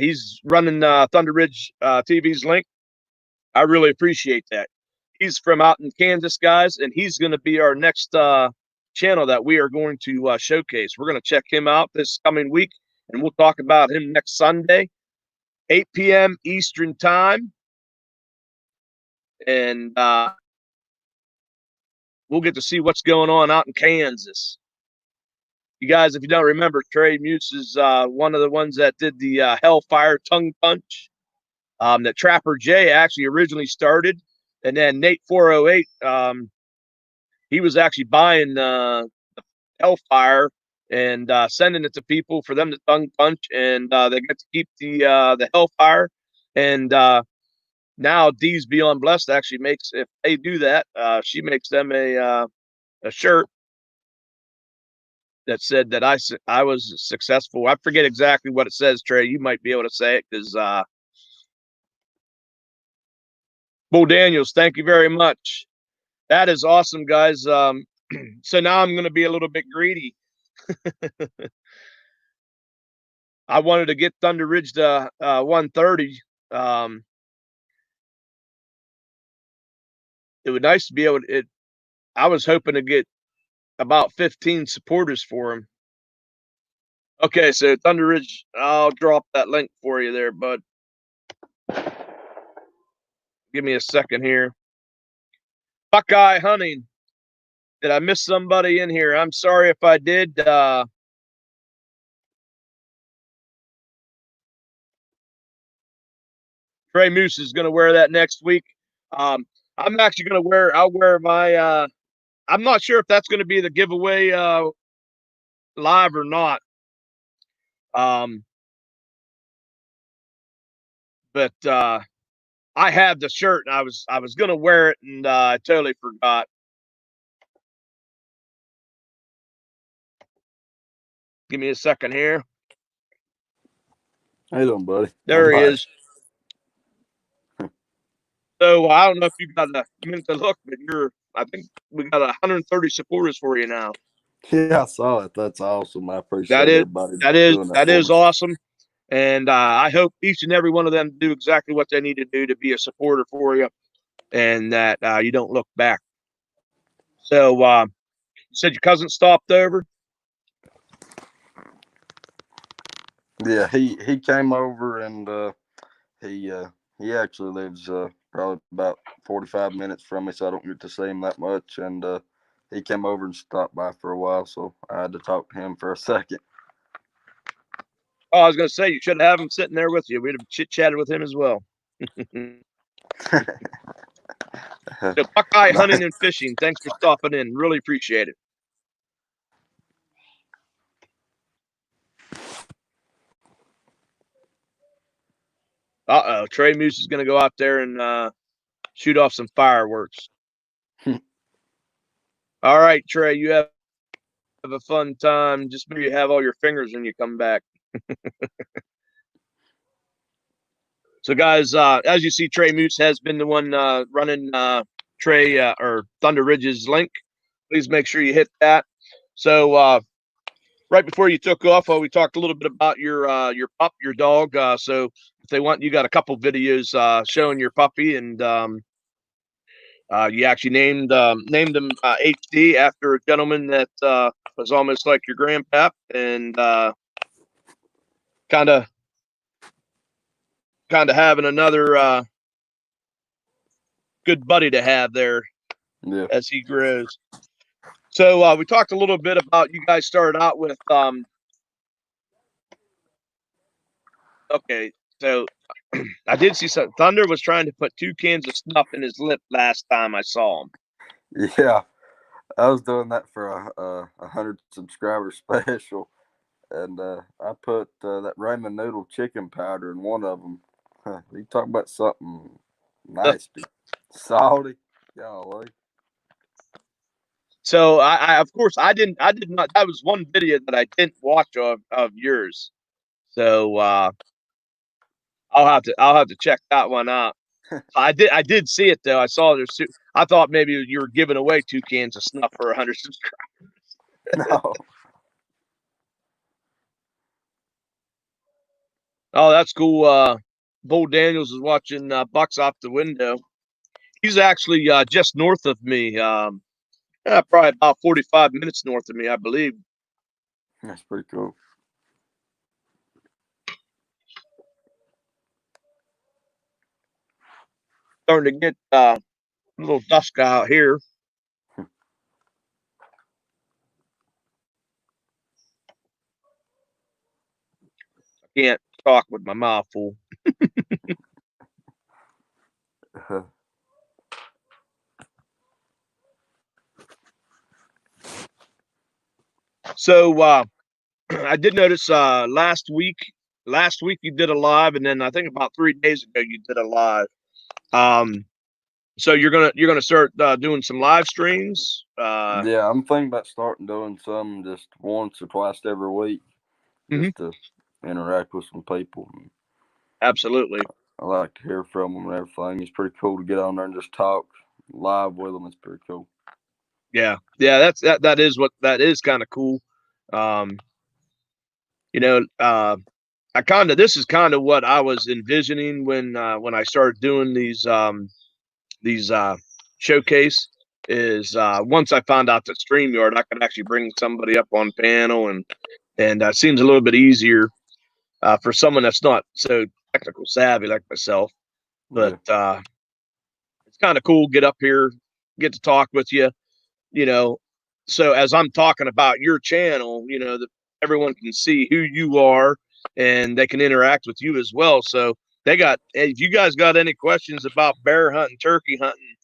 he's running Thunder Ridge TV's link. I really appreciate that. He's from out in Kansas, guys, and he's going to be our next channel that we are going to showcase. We're going to check him out this coming week, and we'll talk about him next Sunday, 8 p.m. Eastern Time. And we'll get to see what's going on out in Kansas. You guys, if you don't remember, Trey Muse is one of the ones that did the Hellfire Tongue Punch that Trapper J actually originally started. And then Nate 408, he was actually buying the Hellfire and sending it to people for them to tongue punch, and they get to keep the Hellfire. And now D's Beyond Blessed actually makes, if they do that, she makes them a shirt that said that I was successful. I forget exactly what it says, Trey. You might be able to say it because Bull Daniels, thank you very much. That is awesome, guys. So now I'm going to be a little bit greedy. I wanted to get Thunder Ridge to 130. It would nice to be able to. I was hoping to get about 15 supporters for him. Okay, so Thunder Ridge, I'll drop that link for you there, bud. Give me a second here. Buckeye Hunting. Did I miss somebody in here? I'm sorry if I did. Trey Moose is going to wear that next week. I'm actually going to I'll wear my, I'm not sure if that's going to be the giveaway live or not. But I have the shirt, and I was going to wear it, and I totally forgot. Give me a second here. How you doing, buddy? There he is. So I don't know if you got a minute to look, but I think we got 130 supporters for you now. Yeah, I saw it. That's awesome. I appreciate everybody. That is awesome. And I hope each and every one of them do exactly what they need to do to be a supporter for you, and that you don't look back. So you said your cousin stopped over? Yeah, he came over, and he actually lives probably about 45 minutes from me, so I don't get to see him that much. And he came over and stopped by for a while, so I had to talk to him for a second. Oh, I was going to say, you should have him sitting there with you. We'd have chit-chatted with him as well. So Buckeye Hunting and Fishing, thanks for stopping in. Really appreciate it. Uh-oh, Trey Muse is going to go out there and shoot off some fireworks. All right, Trey, you have a fun time. Just maybe have all your fingers when you come back. So, guys, as you see, Trey Muse has been the one running Trey or Thunder Ridge's link. Please make sure you hit that. So, right before you took off, we talked a little bit about your pup, your dog. So if they want, you got a couple videos showing your puppy, and you actually named him HD after a gentleman that was almost like your grandpap, and kind of having another good buddy to have there Yeah. as he grows. So we talked a little bit about you guys started out with okay, so I did see some Thunder was trying to put 2 cans of snuff in his lip last time I saw him. Yeah. I was doing that for a 100 subscriber special, and I put that ramen noodle chicken powder in one of them. You talk about something nasty, salty, golly. So I of course I did not, that was one video that I didn't watch of yours. So I'll have to check that one out. I did see it though. I saw there's I thought maybe you were giving away 2 cans of snuff for 100 subscribers. No. Oh, that's cool. Bull Daniels is watching Bucks off the window. He's actually just north of me. Probably about 45 minutes north of me, I believe. That's pretty cool. Starting to get a little dusk out here. I can't talk with my mouth full. So I did notice last week you did a live, and then I think about 3 days ago you did a live. So you're gonna start doing some live streams. Yeah, I'm thinking about starting doing some just once or twice every week, Mhm. just to interact with some people. Absolutely. I like to hear from them and everything. It's pretty cool to get on there and just talk live with them. It's pretty cool. Yeah, that is what that is kind of cool. Um, you know, I kind of this is kind of what I was envisioning when I started doing these showcase is once I found out that StreamYard I could actually bring somebody up on panel, and it seems a little bit easier for someone that's not so technical savvy like myself. But Yeah. it's kind of cool. Get up here, get to talk with you. You know, so as I'm talking about your channel, that everyone can see who you are and they can interact with you as well. So if you guys got any questions about bear hunting, turkey hunting,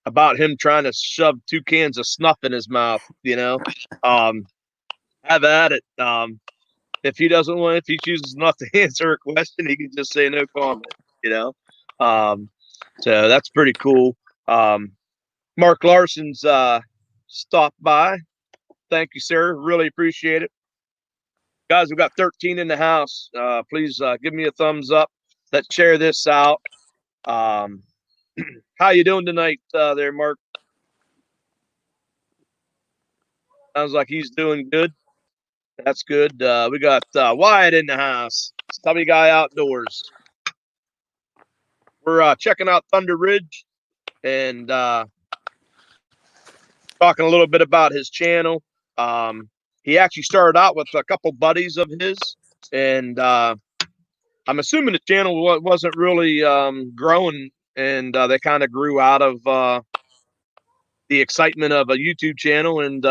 about him trying to shove 2 cans of snuff in his mouth, um, have at it. If he chooses not to answer a question, he can just say no comment, you know? Um, so that's pretty cool. Mark Larson's stopped by. Thank you, sir. Really appreciate it. Guys, we've got 13 in the house. Please give me a thumbs up. Let's share this out. Um, how you doing tonight there, Mark? Sounds like he's doing good. That's good. We got Wyatt in the house. Stubby guy outdoors. We're checking out Thunder Ridge and talking a little bit about his channel. He actually started out with a couple buddies of his, and I'm assuming the channel wasn't really growing, and they kind of grew out of the excitement of a YouTube channel, and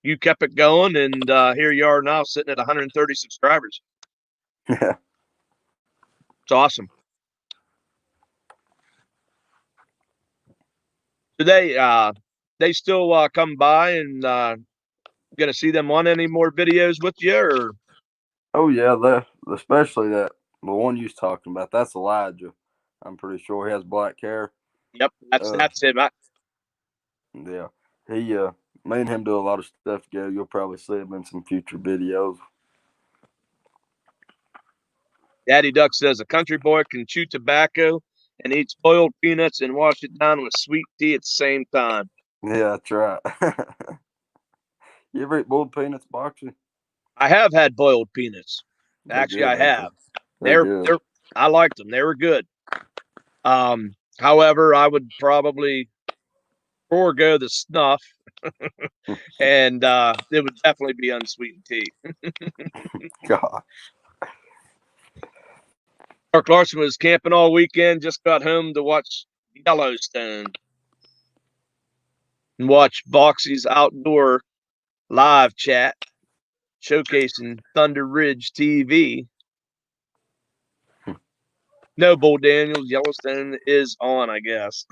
you kept it going, and here you are now sitting at 130 subscribers. Yeah. It's awesome. Today, they still come by and going to see them on any more videos with you, or? Oh yeah, especially the one you was talking about. That's Elijah. I'm pretty sure he has black hair. Yep, that's him. Yeah, he me and him do a lot of stuff together. You'll probably see him in some future videos. Daddy Duck says a country boy can chew tobacco and eat spoiled peanuts and wash it down with sweet tea at the same time. Yeah, that's right. You ever eat boiled peanuts, Boxer? I have had boiled peanuts. They're Actually, good, I ain't have. they? They're good. I liked them. They were good. However, I would probably forego the snuff, and it would definitely be unsweetened tea. God. Mark Larson was camping all weekend. Just got home to watch Yellowstone and watch Boxy's outdoor live chat showcasing Thunder Ridge TV. No, Bull Daniels, Yellowstone is on, I guess.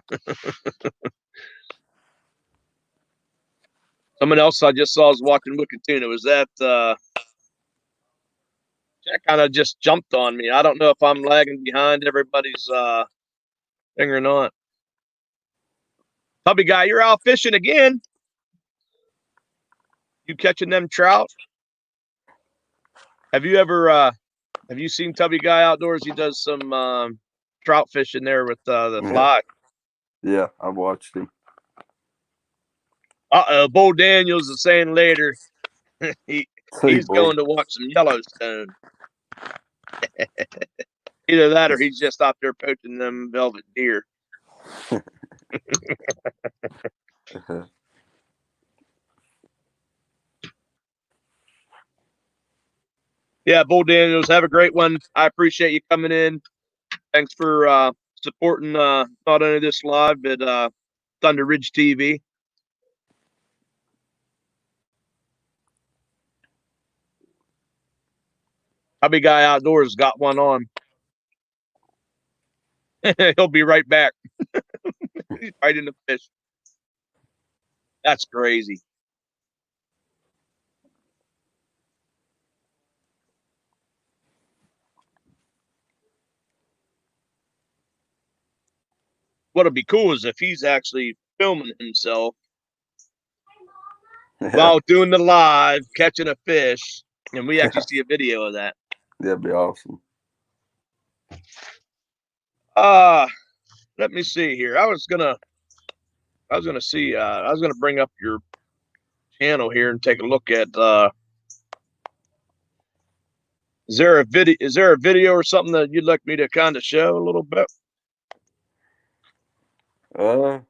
Someone else I just saw was watching Wicked Tuna. Was that kind of just jumped on me? I don't know if I'm lagging behind everybody's thing or not. Tubby guy, you're out fishing again. You catching them trout? Have you seen Tubby guy outdoors? He does some trout fishing there with the fly. Yeah, I watched him. Bo Daniels is saying later he's Boy. going to watch some Yellowstone. Either that or he's just out there poaching them velvet deer. Yeah, Bull Daniels, have a great one. I appreciate you coming in. Thanks for supporting not only this live, but Thunder Ridge TV. Hubby Guy Outdoors got one on. He'll be right back. He's fighting the fish. That's crazy. What'll be cool is if he's actually filming himself while doing the live, catching a fish, and we actually see a video of that. That'd be awesome. Let me see here. I was gonna bring up your channel here and take a look at is there a video or something that you'd like me to kind of show a little bit? You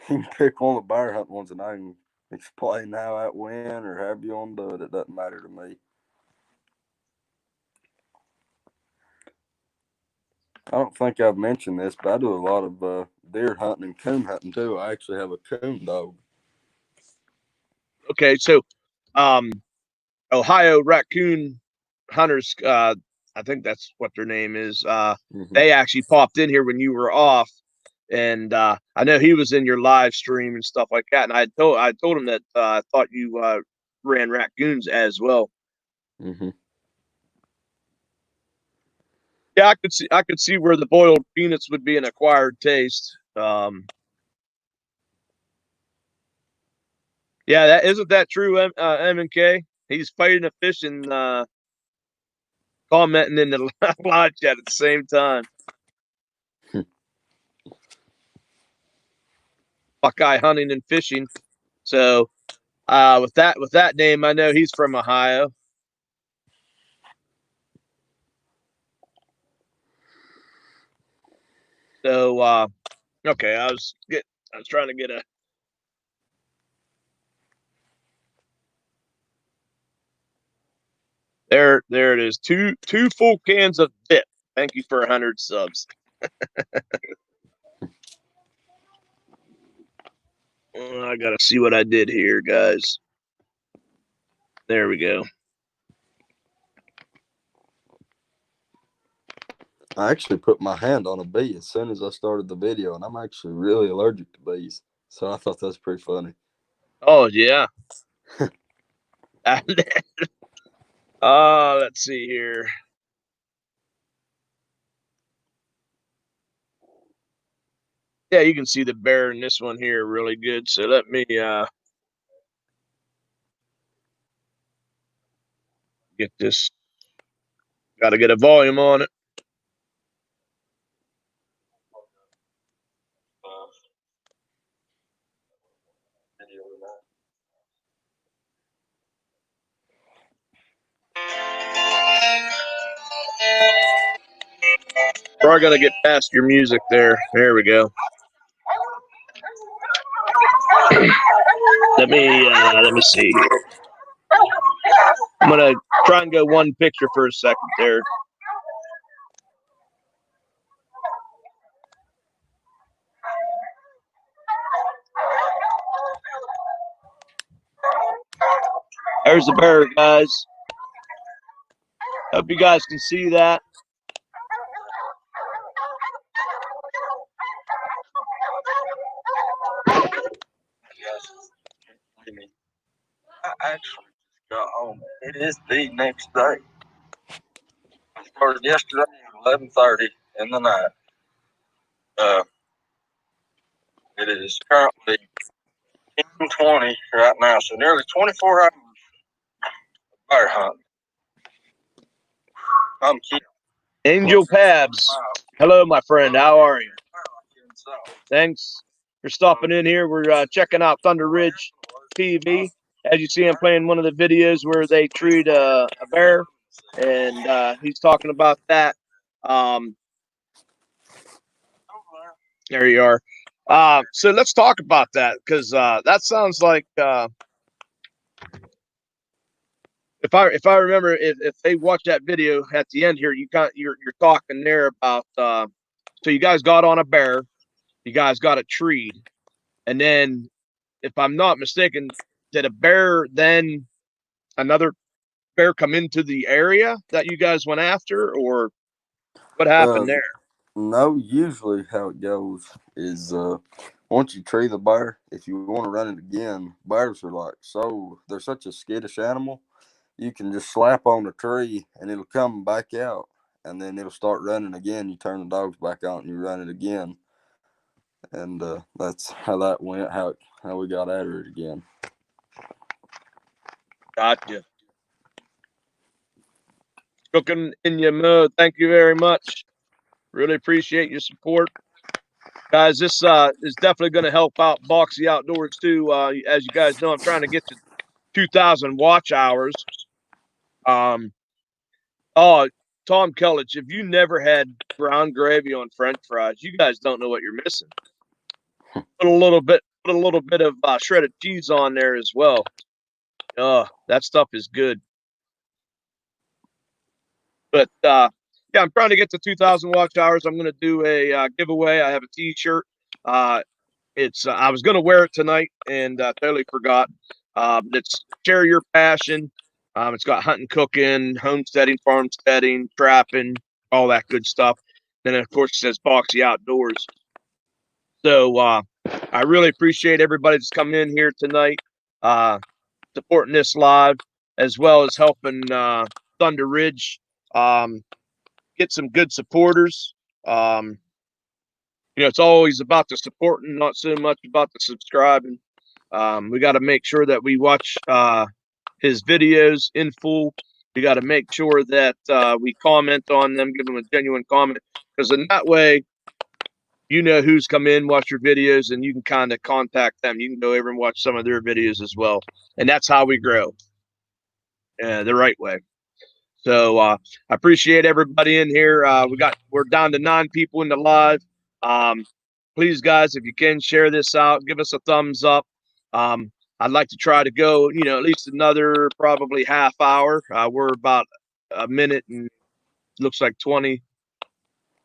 can pick one of the bear hunt ones and I can explain how that went or have you on do it. It doesn't matter to me. I don't think I've mentioned this, but I do a lot of deer hunting and coon hunting too. I actually have a coon dog. Okay, so Ohio raccoon hunters, I think that's what their name is. They actually popped in here when you were off, and I know he was in your live stream and stuff like that. And I told him that I thought you ran raccoons as well. Mm-hmm. Yeah, I could see where the boiled peanuts would be an acquired taste. Yeah, that isn't that true, M and K? He's fighting a fish and commenting in the live chat at the same time. Buckeye hunting and fishing. So with that name, I know he's from Ohio. So okay, I was trying to get a there it is. Two full cans of dip. Thank you for 100 subs. I gotta see what I did here, guys. There we go. I actually put my hand on a bee as soon as I started the video, and I'm actually really allergic to bees. So I thought that's pretty funny. Oh yeah. Let's see here. Yeah, you can see the bear in this one here really good. So let me get this. Got to get a volume on it. Or I gotta get past your music there. There we go. Let me see here. I'm gonna try and go one picture for a second there. There's the bear, guys. Hope you guys can see that. I actually just got home. It is the next day. I started yesterday at 11:30 in the night. It is currently 10:20 right now, so nearly 24 hours of bear hunt. I'm kidding. Angel Pabs. Hello, my friend. How are you? Thanks for stopping in here. We're checking out Thunder Ridge TV. As you see, I'm playing one of the videos where they treat a bear, and he's talking about that. There you are. So let's talk about that, because that sounds like if I remember, if they watch that video at the end here, you're talking there about so you guys got on a bear, you guys got a treed, and then if I'm not mistaken, did a bear then another bear come into the area that you guys went after, or what happened there? No, usually how it goes is once you tree the bear, if you want to run it again, bears are they're such a skittish animal. You can just slap on the tree and it'll come back out, and then it'll start running again. You turn the dogs back out and you run it again, and that's how that went. How we got at it again. Gotcha. Cooking in your mud. Thank you very much. Really appreciate your support, guys. This is definitely going to help out Boxy Outdoors too. As you guys know, I'm trying to get to 2,000 watch hours. Oh, Tom Kellich, if you never had brown gravy on French fries, you guys don't know what you're missing. Put a little bit of shredded cheese on there as well. That stuff is good. But yeah, I'm trying to get to 2,000 watch hours. I'm going to do a giveaway. I have a T-shirt. It's I was going to wear it tonight and totally forgot. It's share your passion. It's got hunting, cooking, homesteading, farmsteading, trapping, all that good stuff. Then of course it says Boxy Outdoors. So I really appreciate everybody that's coming in here tonight, supporting this live, as well as helping Thunder Ridge get some good supporters. It's always about the supporting, not so much about the subscribing. We got to make sure that we watch his videos in full. We got to make sure that we comment on them, give them a genuine comment, because in that way, you know who's come in, watch your videos, and you can kind of contact them. You can go over and watch some of their videos as well, and that's how we grow the right way. So I appreciate everybody in here. We're down to 9 people in the live. Please, guys, if you can share this out, give us a thumbs up. I'd like to try to go, at least another probably half hour. We're about a minute and looks like 20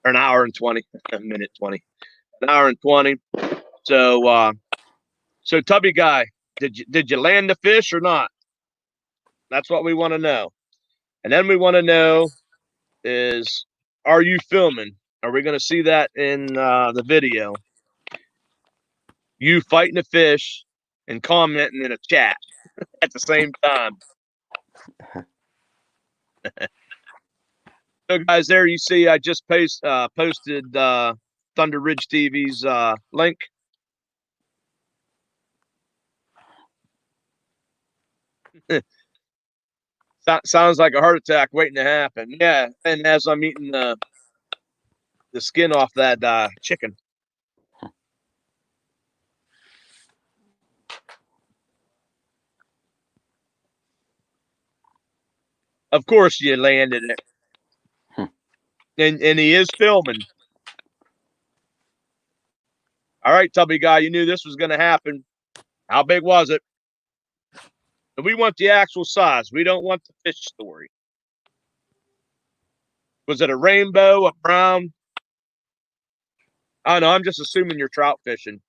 or an hour and 20, a minute 20, an hour and 20. So, so Tubby guy, did you land the fish or not? That's what we want to know. And then we want to know is, are you filming? Are we going to see that in the video? You fighting a fish and commenting in a chat at the same time. So, guys, there you see I just posted Thunder Ridge TV's link. Sounds like a heart attack waiting to happen. Yeah, and as I'm eating the skin off that chicken. Of course, you landed it, and he is filming. All right, Tubby guy, you knew this was going to happen. How big was it? And we want the actual size. We don't want the fish story. Was it a rainbow, a brown? I don't know. I'm just assuming you're trout fishing.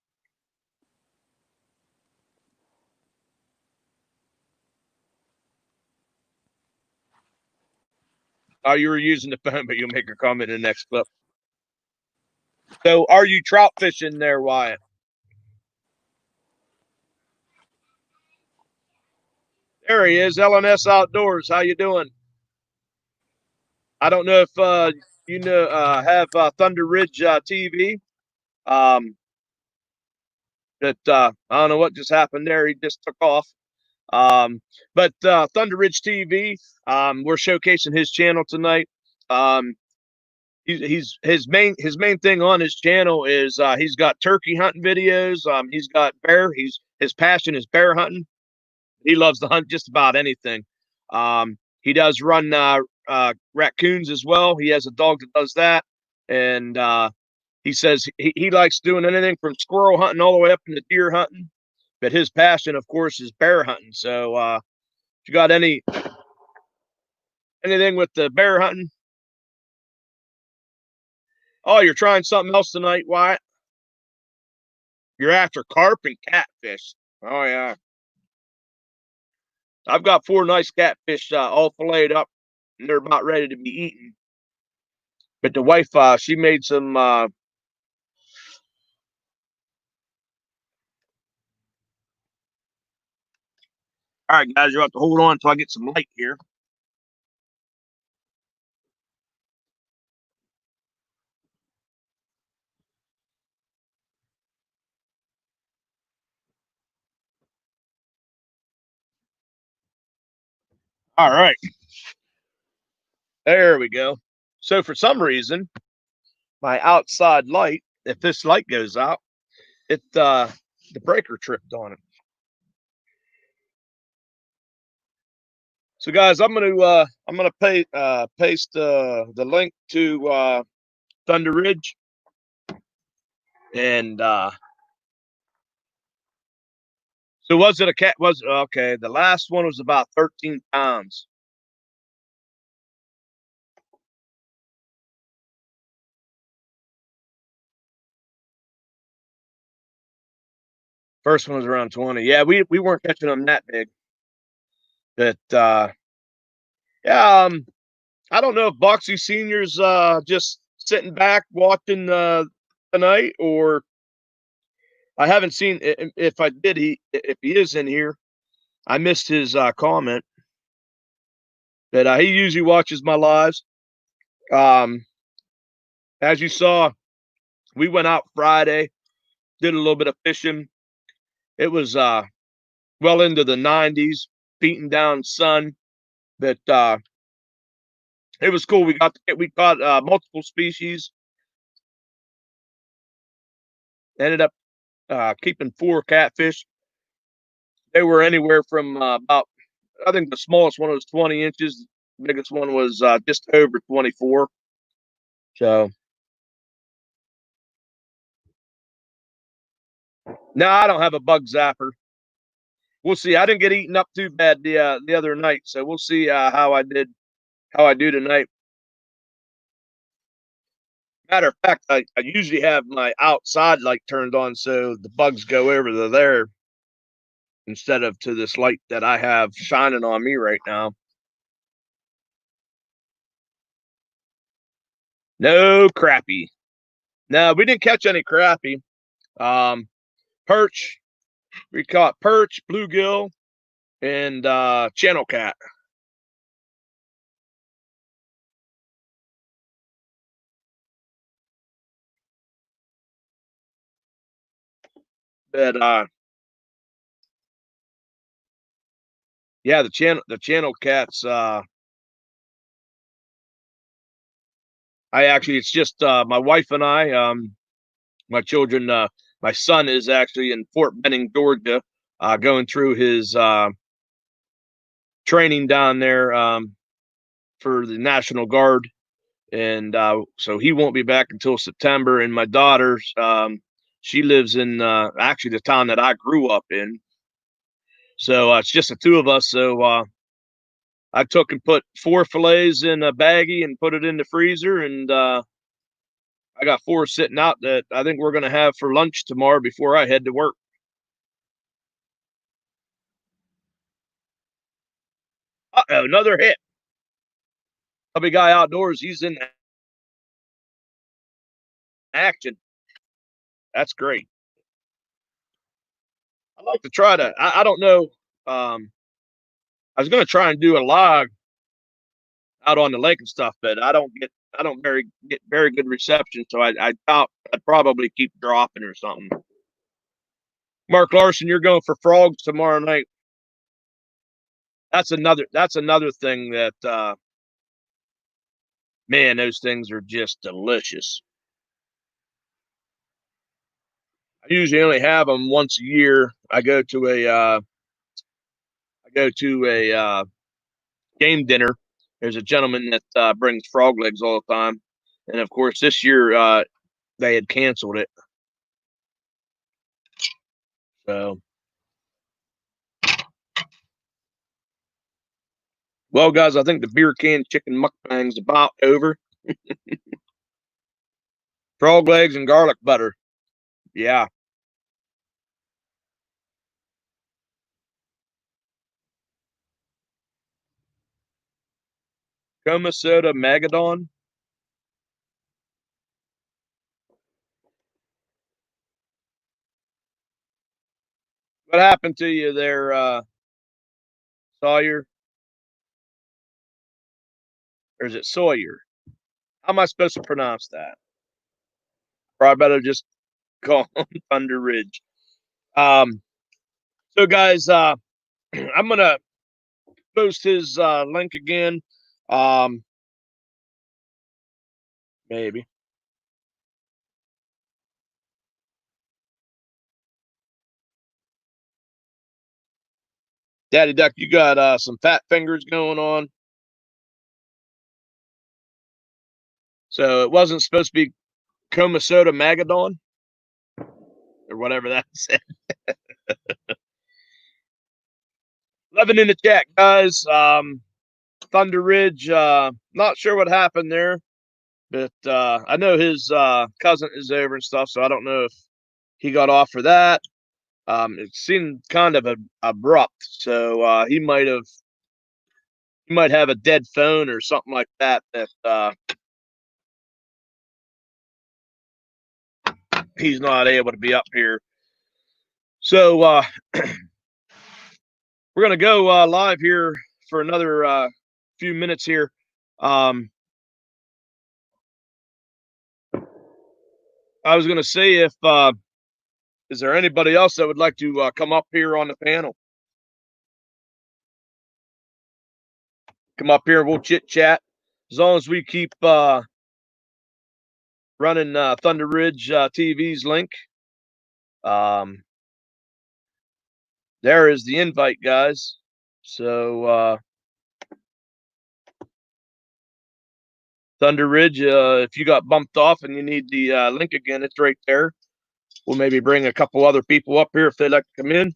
Oh, you were using the phone, but you'll make a comment in the next clip. So, are you trout fishing there, Wyatt? There he is, LNS Outdoors. How you doing? I don't know if you know have Thunder Ridge TV. That I don't know what just happened there. He just took off. But Thunder Ridge TV, we're showcasing his channel tonight. He's his main thing on his channel is he's got turkey hunting videos. He's got bear. His passion is bear hunting. He loves to hunt just about anything. He does run raccoons as well. He has a dog that does that, and he says he likes doing anything from squirrel hunting all the way up into deer hunting. But his passion, of course, is bear hunting. So if you got anything with the bear hunting? Oh, you're trying something else tonight, Wyatt? You're after carp and catfish. Oh, yeah. I've got 4 nice catfish all filleted up, and they're about ready to be eaten. But the wife, she made some all right, guys, you'll have to hold on until I get some light here. All right. There we go. So for some reason, my outside light, if this light goes out, the breaker tripped on it. So guys, I'm gonna paste the link to Thunder Ridge, and so was it a cat? Was okay? The last one was about 13 pounds. First one was around 20. Yeah, we weren't catching them that big. But yeah, I don't know if Boxy Senior's just sitting back watching tonight, or I haven't seen. If I did, if he is in here, I missed his comment. But he usually watches my lives. As you saw, we went out Friday, did a little bit of fishing. It was well into the 90s, beating down sun. But it was cool. We caught multiple species. Ended up keeping 4 catfish. They were anywhere from about, I think the smallest one was 20 inches. The biggest one was just over 24. So, no, I don't have a bug zapper. We'll see. I didn't get eaten up too bad the other night, so we'll see how I do tonight. Matter of fact, I usually have my outside light turned on so the bugs go over to there instead of to this light that I have shining on me right now. No crappie. No, we didn't catch any crappie. Perch. We caught perch, bluegill, and channel cat. But yeah, the channel cats. It's just my wife and I. My children. My son is actually in Fort Benning, Georgia, going through his training down there for the National Guard, and so he won't be back until September. And my daughter, She lives in actually the town that I grew up in. So it's just the two of us. So I took and put 4 fillets in a baggie and put it in the freezer, and I got 4 sitting out that I think we're going to have for lunch tomorrow before I head to work. Uh-oh, another hit. Hubby Guy Outdoors, he's in action. That's great. I'd like to try to, I don't know. I was going to try and do a log out on the lake and stuff, but I don't get very good reception. So I thought I'd probably keep dropping or something. Mark Larson, you're going for frogs tomorrow night. That's another thing that man, those things are just delicious. I usually only have them once a year. I go to a game dinner. There's a gentleman that brings frog legs all the time, and of course this year they had canceled it. So, well, guys, I think the beer can chicken mukbang's about over. Frog legs and garlic butter. Yeah. Coma Soda Magadon. What happened to you there, Sawyer? Or is it Sawyer? How am I supposed to pronounce that? Probably better just call him Thunder Ridge. So guys, I'm gonna post his link again. Maybe. Daddy Duck, you got some fat fingers going on. So it wasn't supposed to be Coma Soda Magadon or whatever that said. 11 in the chat, guys. Thunder Ridge, not sure what happened there, but I know his cousin is over and stuff, so I don't know if he got off for that. It seemed kind of abrupt, so he might have a dead phone or something like that he's not able to be up here. So we're gonna go live here for another few minutes here. I was gonna say, if is there anybody else that would like to come up here on the panel? Come up here, we'll chit chat. As long as we keep running Thunder Ridge TV's link. There is the invite, guys. So Thunder Ridge, if you got bumped off and you need the link again, it's right there. We'll maybe bring a couple other people up here if they'd like to come in.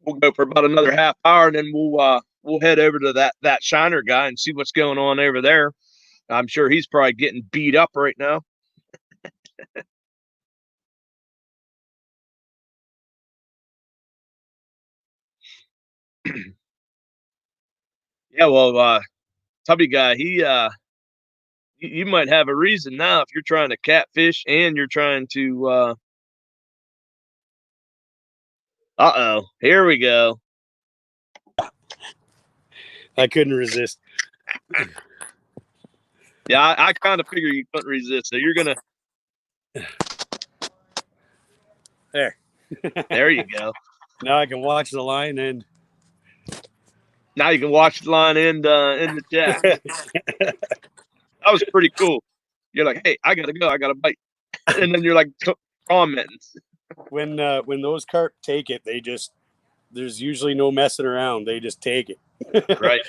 We'll go for about another half hour, and then we'll head over to that Shiner guy and see what's going on over there. I'm sure he's probably getting beat up right now. Yeah, well, Tubby guy, you might have a reason now if you're trying to catfish and you're trying to here we go. I couldn't resist. Yeah, I kind of figure you couldn't resist. So you're gonna there you go. Now I can watch the line, and now you can watch the line in the chat. That was pretty cool. You're like, hey, I gotta go, I got a bite, and then you're like commenting. when those carp take it, there's usually no messing around. They just take it. Right.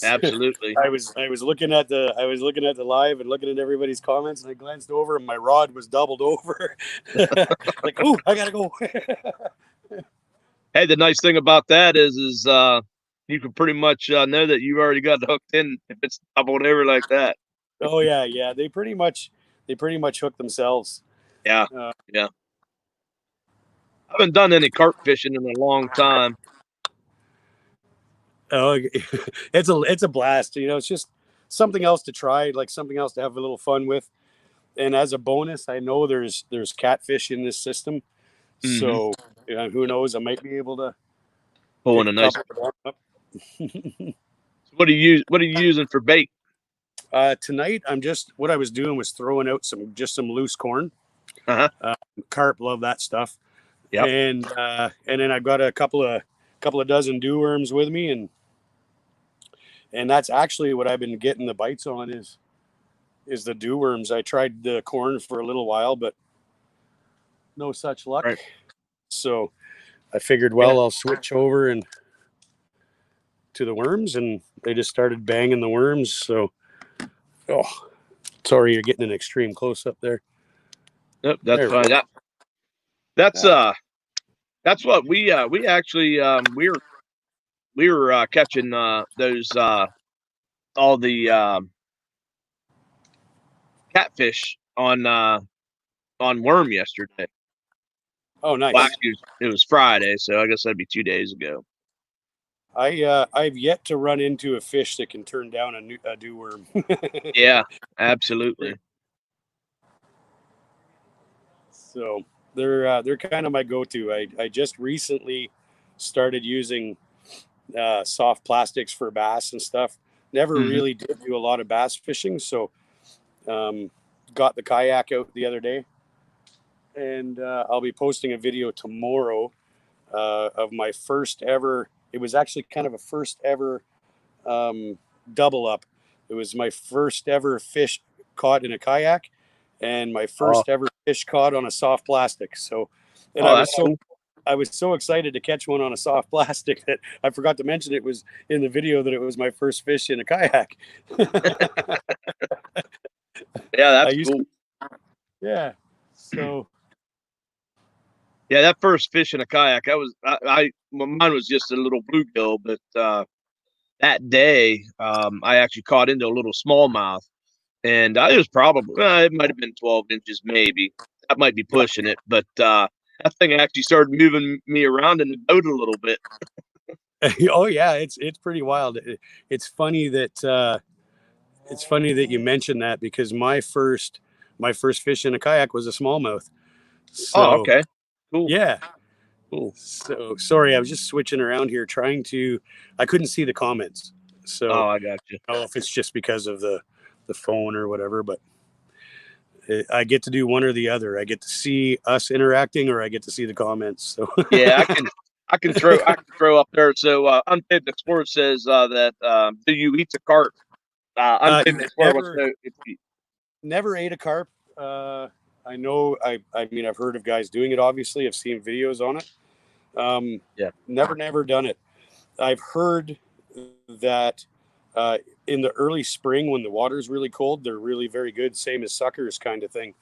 Absolutely. I was looking at the live and looking at everybody's comments, and I glanced over, and my rod was doubled over. Like, oh, I gotta go. Hey, the nice thing about that is you can pretty much know that you already got it hooked in if it's doubled over like that. Oh yeah. They pretty much hook themselves. Yeah. Yeah. I haven't done any carp fishing in a long time. Oh, it's a blast. It's just something else to try, like something else to have a little fun with. And as a bonus, I know there's catfish in this system, so who knows? I might be able to Pulling pick a nice. up. What are you using for bait? Tonight, what I was doing was throwing out some loose corn. Uh-huh. Carp love that stuff. Yep. And then I've got a couple of dozen dew worms with me, and that's actually what I've been getting the bites on is the dew worms. I tried the corn for a little while, but no such luck. Right. So I figured, I'll switch over and to the worms, and they just started banging the worms. So, sorry, you're getting an extreme close up there. Nope, that's fine. That's what we actually we were catching those all the catfish on worm yesterday. Oh, nice. Well, actually, it was Friday, so I guess that'd be 2 days ago. I've yet to run into a fish that can turn down a dew worm. Yeah, absolutely. So they're kind of my go-to. I just recently started using soft plastics for bass and stuff. Never really did do a lot of bass fishing, so got the kayak out the other day, and I'll be posting a video tomorrow of my first ever. It was actually kind of a first ever double up. It was my first ever fish caught in a kayak, and my first ever fish caught on a soft plastic. So, and I was so excited to catch one on a soft plastic that I forgot to mention it was in the video that it was my first fish in a kayak. Yeah, that's cool. Yeah. So. Yeah, that first fish in a kayak, mine was just a little bluegill, but that day I actually caught into a little smallmouth, and I was probably it might have been 12 inches, maybe. That might be pushing it, but that thing actually started moving me around in the boat a little bit. Oh yeah, it's pretty wild. It's funny that you mentioned that, because my first fish in a kayak was a smallmouth. So, okay, cool. Yeah, cool. So sorry, I was just switching around here trying to. I couldn't see the comments, so I got you. I don't know if it's just because of the phone or whatever, but I get to do one or the other. I get to see us interacting, or I get to see the comments. So yeah, I can throw up there. So Unpaved Explorer says that do you eat the carp? Unpaved Explorer never ate a carp. I know. I mean, I've heard of guys doing it. Obviously, I've seen videos on it. Yeah. Never done it. I've heard that in the early spring, when the water's really cold, they're really very good. Same as suckers, kind of thing.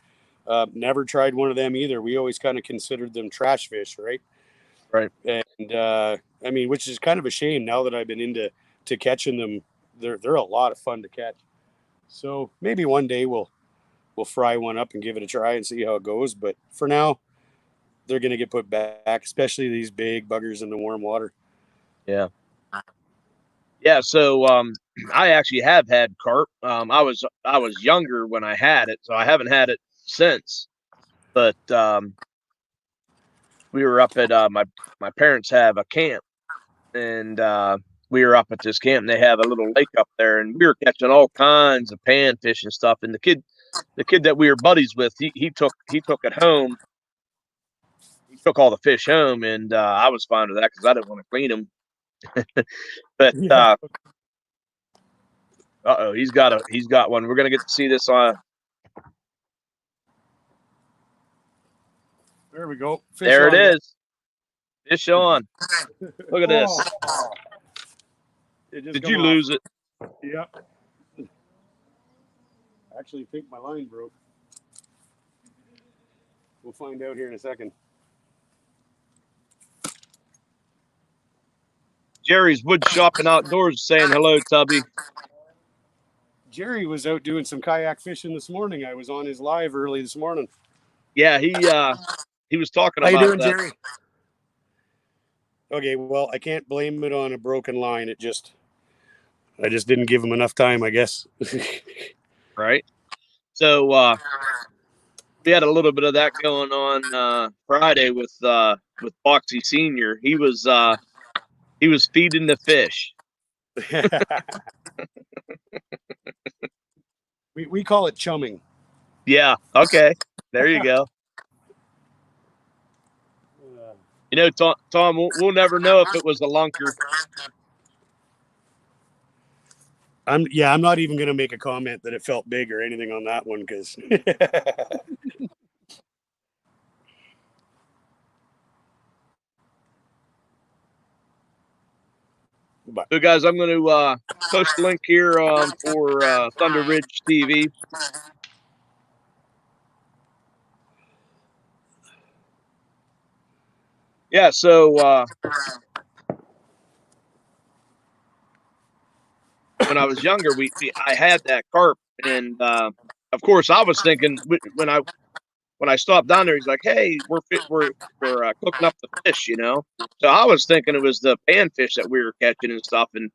Never tried one of them either. We always kind of considered them trash fish, right? Right. And I mean, which is kind of a shame now that I've been into catching them. They're a lot of fun to catch. So maybe one day we'll fry one up and give it a try and see how it goes. But for now, they're going to get put back, especially these big buggers in the warm water. Yeah. Yeah. So I actually have had carp. I was younger when I had it, so I haven't had it since. But we were up at my parents have a camp, and we were up at this camp, and they have a little lake up there, and we were catching all kinds of panfish and stuff. And the kid that we were buddies with, he took it home. He took all the fish home, and I was fine with that because I didn't want to clean them. But he's got one. We're gonna get to see this on. There we go. Fish there on. It is. Fish on. Look at this. Did you lose it? Yeah. I actually think my line broke. We'll find out here in a second. Jerry's Wood Shop and Outdoors saying hello, Tubby. Jerry was out doing some kayak fishing this morning. I was on his live early this morning. Yeah, he was talking How about you doing, that. Jerry? Okay, well, I can't blame it on a broken line. I just didn't give him enough time, I guess. Right. So we had a little bit of that going on Friday with Boxy Senior. He was feeding the fish. we call it chumming. Yeah. Okay. There you go. You know, Tom, we'll never know if it was a lunker. I'm not even going to make a comment that it felt big or anything on that one because. So, guys, I'm going to post a link here for Thunder Ridge TV. Yeah, so when I was younger, I had that carp, and of course, I was thinking when I stopped down there, he's like, "Hey, we're cooking up the fish," you know. So I was thinking it was the panfish that we were catching and stuff. And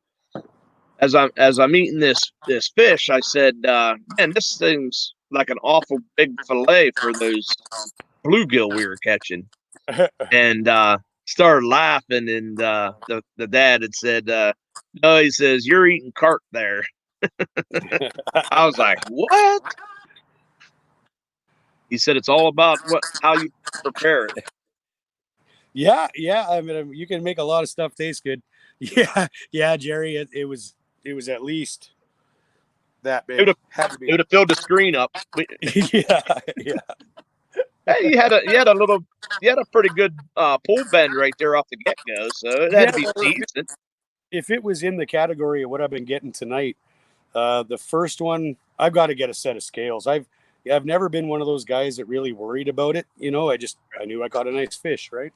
as I'm eating this fish, I said, "Man, this thing's like an awful big fillet for those bluegill we were catching." And started laughing, and the dad had said, "No," he says, "You're eating carp there." I was like, "What?" He said, "It's all about how you prepare it." Yeah. I mean, you can make a lot of stuff taste good. Yeah, Jerry. It was at least that big. It would have filled the screen up. Yeah. Hey, you had a pretty good pull bend right there off the get go, so it had to be decent. If it was in the category of what I've been getting tonight, the first one, I've got to get a set of scales. I've never been one of those guys that really worried about it. You know, I knew I caught a nice fish, right?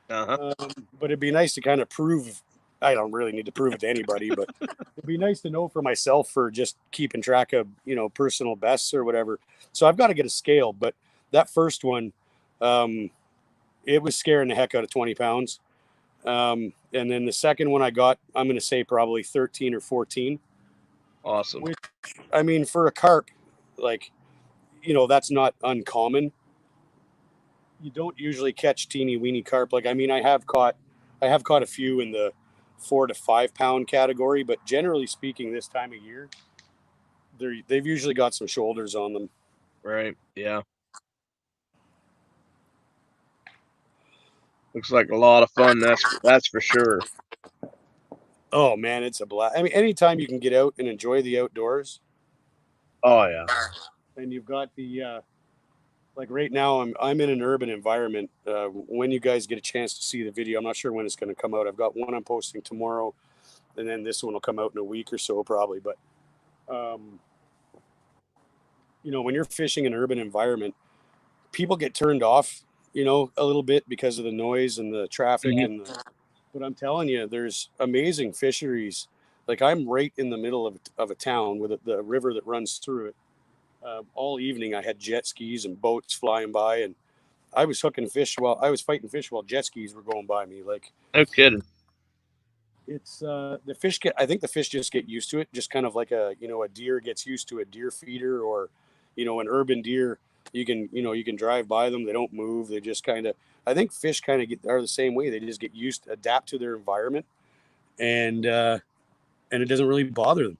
Uh-huh. But it'd be nice to kind of prove. I don't really need to prove it to anybody, but it'd be nice to know for myself for just keeping track of, personal bests or whatever. So I've got to get a scale, but that first one, it was scaring the heck out of 20 pounds. And then the second one I got, I'm going to say probably 13 or 14. Awesome. Which, I mean, for a carp, like, that's not uncommon. You don't usually catch teeny weeny carp. Like, I mean, I have caught a few in the 4 to 5 pound category, but generally speaking, this time of year, they've usually got some shoulders on them. Right. Yeah. Looks like a lot of fun. That's for sure. Oh man, it's a blast. I mean, anytime you can get out and enjoy the outdoors. Oh yeah. And you've got the like right now, I'm in an urban environment. When you guys get a chance to see the video, I'm not sure when it's going to come out. I've got one I'm posting tomorrow, and then this one will come out in a week or so probably. But when you're fishing an urban environment, people get turned off, a little bit because of the noise and the traffic. Mm-hmm. But I'm telling you, there's amazing fisheries. Like I'm right in the middle of a town with the river that runs through it. All evening I had jet skis and boats flying by, and I was hooking fish while I was fighting fish while jet skis were going by me. Like, no kidding. It's the fish I think the fish just get used to it, just kind of like a deer gets used to a deer feeder, or an urban deer. You can drive by them, they don't move, they just kind of, I think fish kind of are the same way. They just get used, adapt to their environment, and it doesn't really bother them.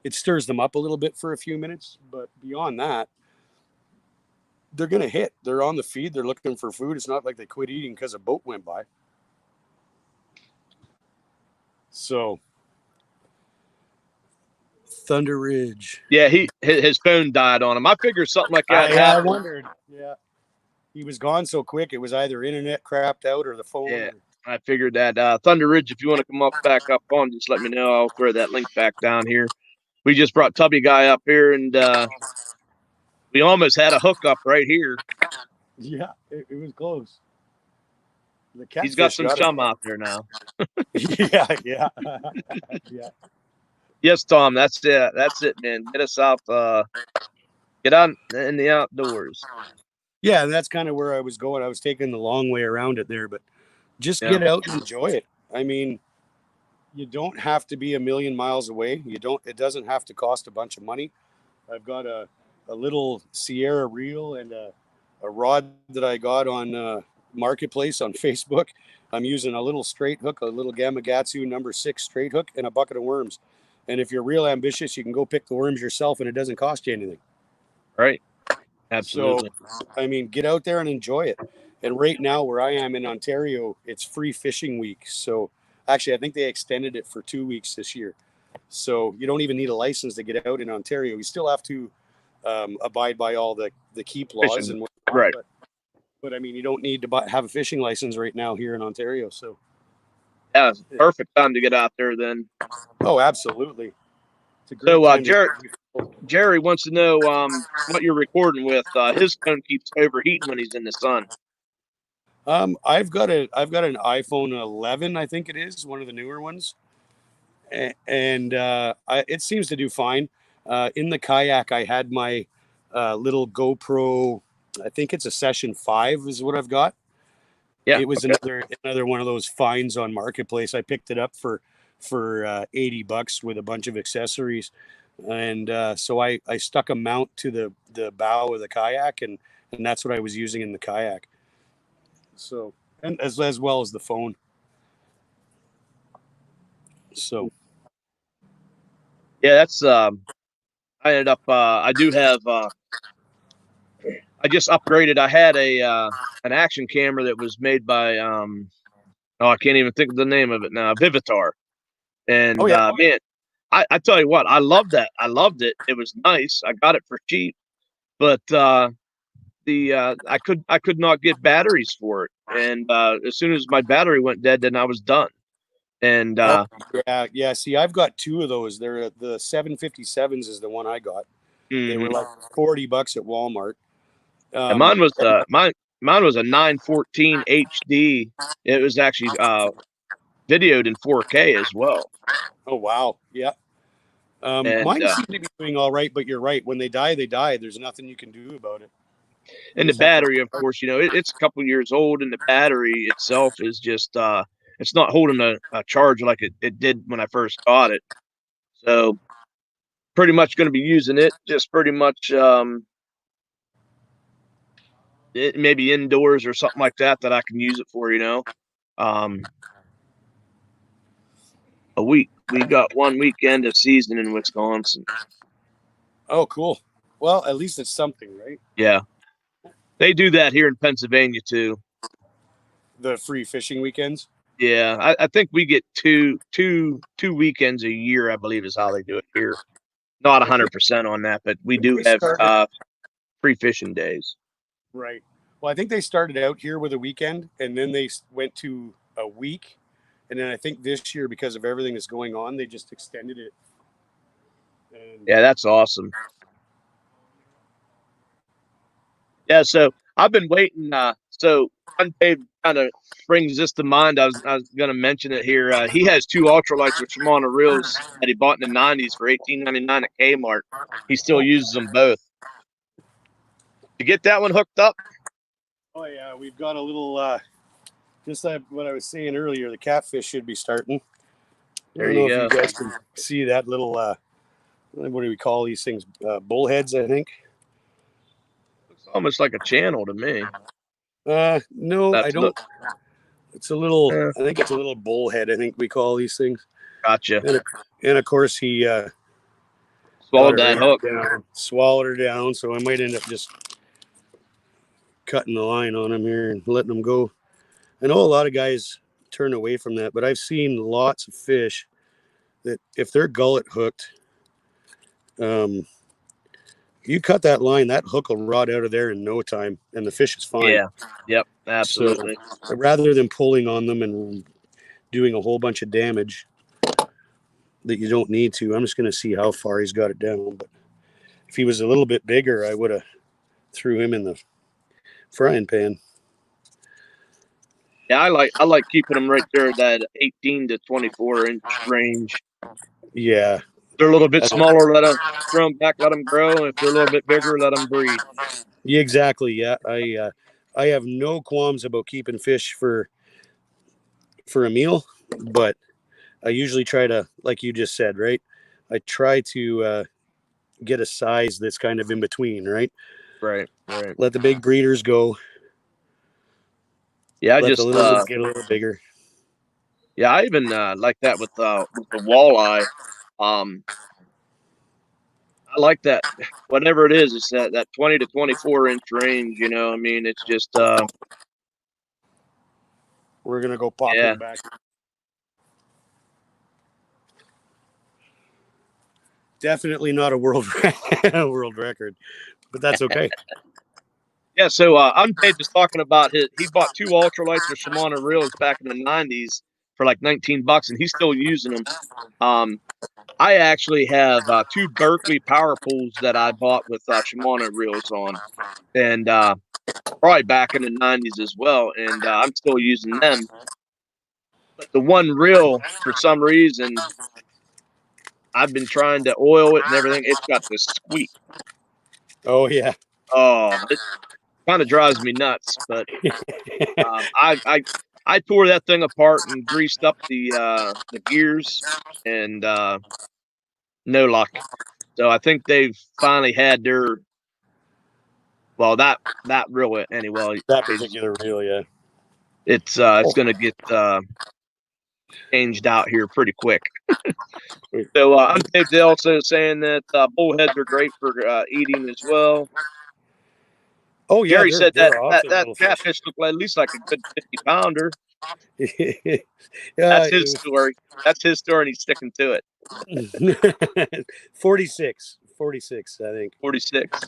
It stirs them up a little bit for a few minutes, but beyond that, they're going to hit. They're on the feed. They're looking for food. It's not like they quit eating because a boat went by. So, Thunder Ridge. Yeah, his phone died on him. I figured something like that happened. I wondered. Yeah. He was gone so quick. It was either internet crapped out or the phone. Yeah. I figured that Thunder Ridge, if you want to come back up on, just let me know. I'll throw that link back down here. We just brought Tubby Guy up here, and we almost had a hookup right here. Yeah, it was close. The He's got catfish some chum out there now. yeah. Yeah. Yes, Tom, that's it. That's it, man. Get us out. Get out in the outdoors. Yeah, and that's kind of where I was going. I was taking the long way around it there, but just Yeah. get out and enjoy it. I mean, you don't have to be a million miles away. It doesn't have to cost a bunch of money. I've got a little Sierra reel and a rod that I got on Marketplace on Facebook. I'm using a little straight hook, a little Gamakatsu number 6 straight hook, and a bucket of worms. And if you're real ambitious, you can go pick the worms yourself, and it doesn't cost you anything. Right. Absolutely. So, I mean, get out there and enjoy it. And right now, where I am in Ontario, it's free fishing week. So, actually, I think they extended it for 2 weeks this year. So, you don't even need a license to get out in Ontario. You still have to abide by all the keep laws Fishing. and whatnot. Right. But I mean, you don't need to have a fishing license right now here in Ontario. So, yeah, perfect time to get out there then. Oh, absolutely. It's a great So, Jerry wants to know what you're recording with. His phone keeps overheating when he's in the sun. I've got an iPhone 11, I think it is, one of the newer ones, and it seems to do fine. In the kayak, I had my little GoPro. I think it's a Session 5 is what I've got. Yeah, it was another one of those finds on Marketplace. I picked it up for $80 with a bunch of accessories, and so I stuck a mount to the bow of the kayak, and that's what I was using in the kayak. So, and as well as the phone. So, yeah, that's I ended up I do have I just upgraded. I had an action camera that was made by I can't even think of the name of it now, Vivitar. And man, I tell you what, I loved that. I loved it. It was nice. I got it for cheap, but I could not get batteries for it. And as soon as my battery went dead, then I was done. And yeah. See, I've got 2 of those. They're the 757s is the one I got. They were like $40 at Walmart. And mine was mine was a 914 HD. It was actually videoed in 4K as well. Oh wow, yeah. And mine seem to be doing all right, but you're right. When they die, they die. There's nothing you can do about it. and the battery, of course, it's a couple years old, and the battery itself is just it's not holding a charge like it did when I first got it. So pretty much going to be using it just pretty much maybe indoors or something like that I can use it for, a week. We got 1 weekend of season in Wisconsin. Oh, cool. Well, at least it's something, right? Yeah. They do that here in Pennsylvania too. The free fishing weekends. Yeah, I think we get two weekends a year, I believe is how they do it here. Not 100% on that, but we do have free fishing days. Right. Well, I think they started out here with a weekend, and then they went to a week, and then I think this year, because of everything that's going on, they just extended it. And yeah, that's awesome. Yeah, so I've been waiting. So Unpaved kind of brings this to mind. I was going to mention it here. He has 2 ultralights with Shimano reels that he bought in the 90s for $18.99 at Kmart. He still uses them both. To get that one hooked up? Oh yeah, we've got a little. Just like what I was saying earlier, the catfish should be starting. There you go. If you guys can see that little. What do we call these things? Bullheads, I think. Looks almost like a channel to me. No, I don't. It's a little. I think it's a little bullhead. I think we call these things. Gotcha. And of course he swallowed that hook. Swallowed her down. So I might end up just cutting the line on him here and letting him go. I know a lot of guys turn away from that, but I've seen lots of fish that if they're gullet hooked, You cut that line, that hook will rot out of there in no time, and the fish is fine. Yeah. Yep. Absolutely. So rather than pulling on them and doing a whole bunch of damage that you don't need to, I'm just going to see how far he's got it down. But if he was a little bit bigger, I would have threw him in the frying pan. Yeah, I like keeping them right there at that 18 to 24 inch range. Yeah. They're a little bit smaller, let them throw them back, let them grow. And if they're a little bit bigger, let them breed. Yeah, exactly. Yeah, I have no qualms about keeping fish for a meal, but I usually try to, like you just said, right? I try to get a size that's kind of in between, right? Right. Let the big breeders go. Yeah, Let the little ones get a little bigger. Yeah, I even like that with the walleye. I like that. Whatever it is, it's that 20 to 24 inch range. You know, I mean, it's just we're gonna go pop yeah. him back. Definitely not a world record, but that's okay. Yeah, so Unpaved is talking about he bought 2 ultralights or Shimano reels back in the 90s for like $19, and he's still using them. I actually have 2 Berkeley power pools that I bought with Shimano reels on, and probably back in the 90s as well, and I'm still using them. But the one reel, for some reason, I've been trying to oil it and everything. It's got this squeak. Oh yeah. Oh, it kind of drives me nuts. But I tore that thing apart and greased up the gears, and no luck. So I think they've finally had their that reel anyway. That particular reel, yeah. It's going to get changed out here pretty quick. So Unpaved also saying that bullheads are great for eating as well. Oh yeah, Jerry said they're awesome that little catfish looked like at least like a good 50-pounder. fish. That's his story. That's his story, and he's sticking to it. 46, I think. 46.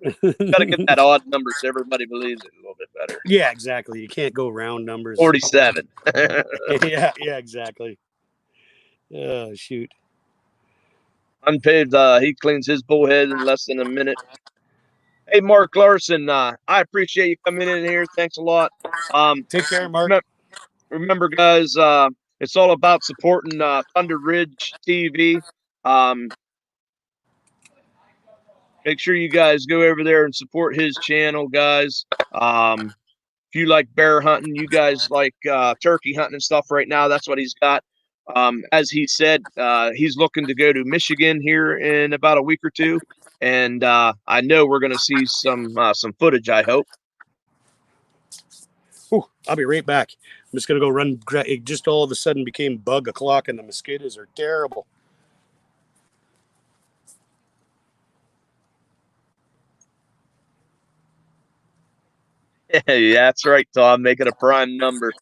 Got to get that odd number so everybody believes it a little bit better. Yeah, exactly. You can't go round numbers. 47. yeah, exactly. Oh, shoot. Unpaved, he cleans his bullhead in less than a minute. Hey, Mark Larson, I appreciate you coming in here. Thanks a lot. Take care, Mark. Remember, guys, it's all about supporting Thunder Ridge TV. Make sure you guys go over there and support his channel, guys. If you like bear hunting, you guys like turkey hunting and stuff right now, that's what he's got. As he said, he's looking to go to Michigan here in about a week or two. And I know we're going to see some footage, I hope. Ooh, I'll be right back. I'm just going to go run. It just all of a sudden became bug o'clock, and the mosquitoes are terrible. Yeah, that's right, Tom. Make it a prime number.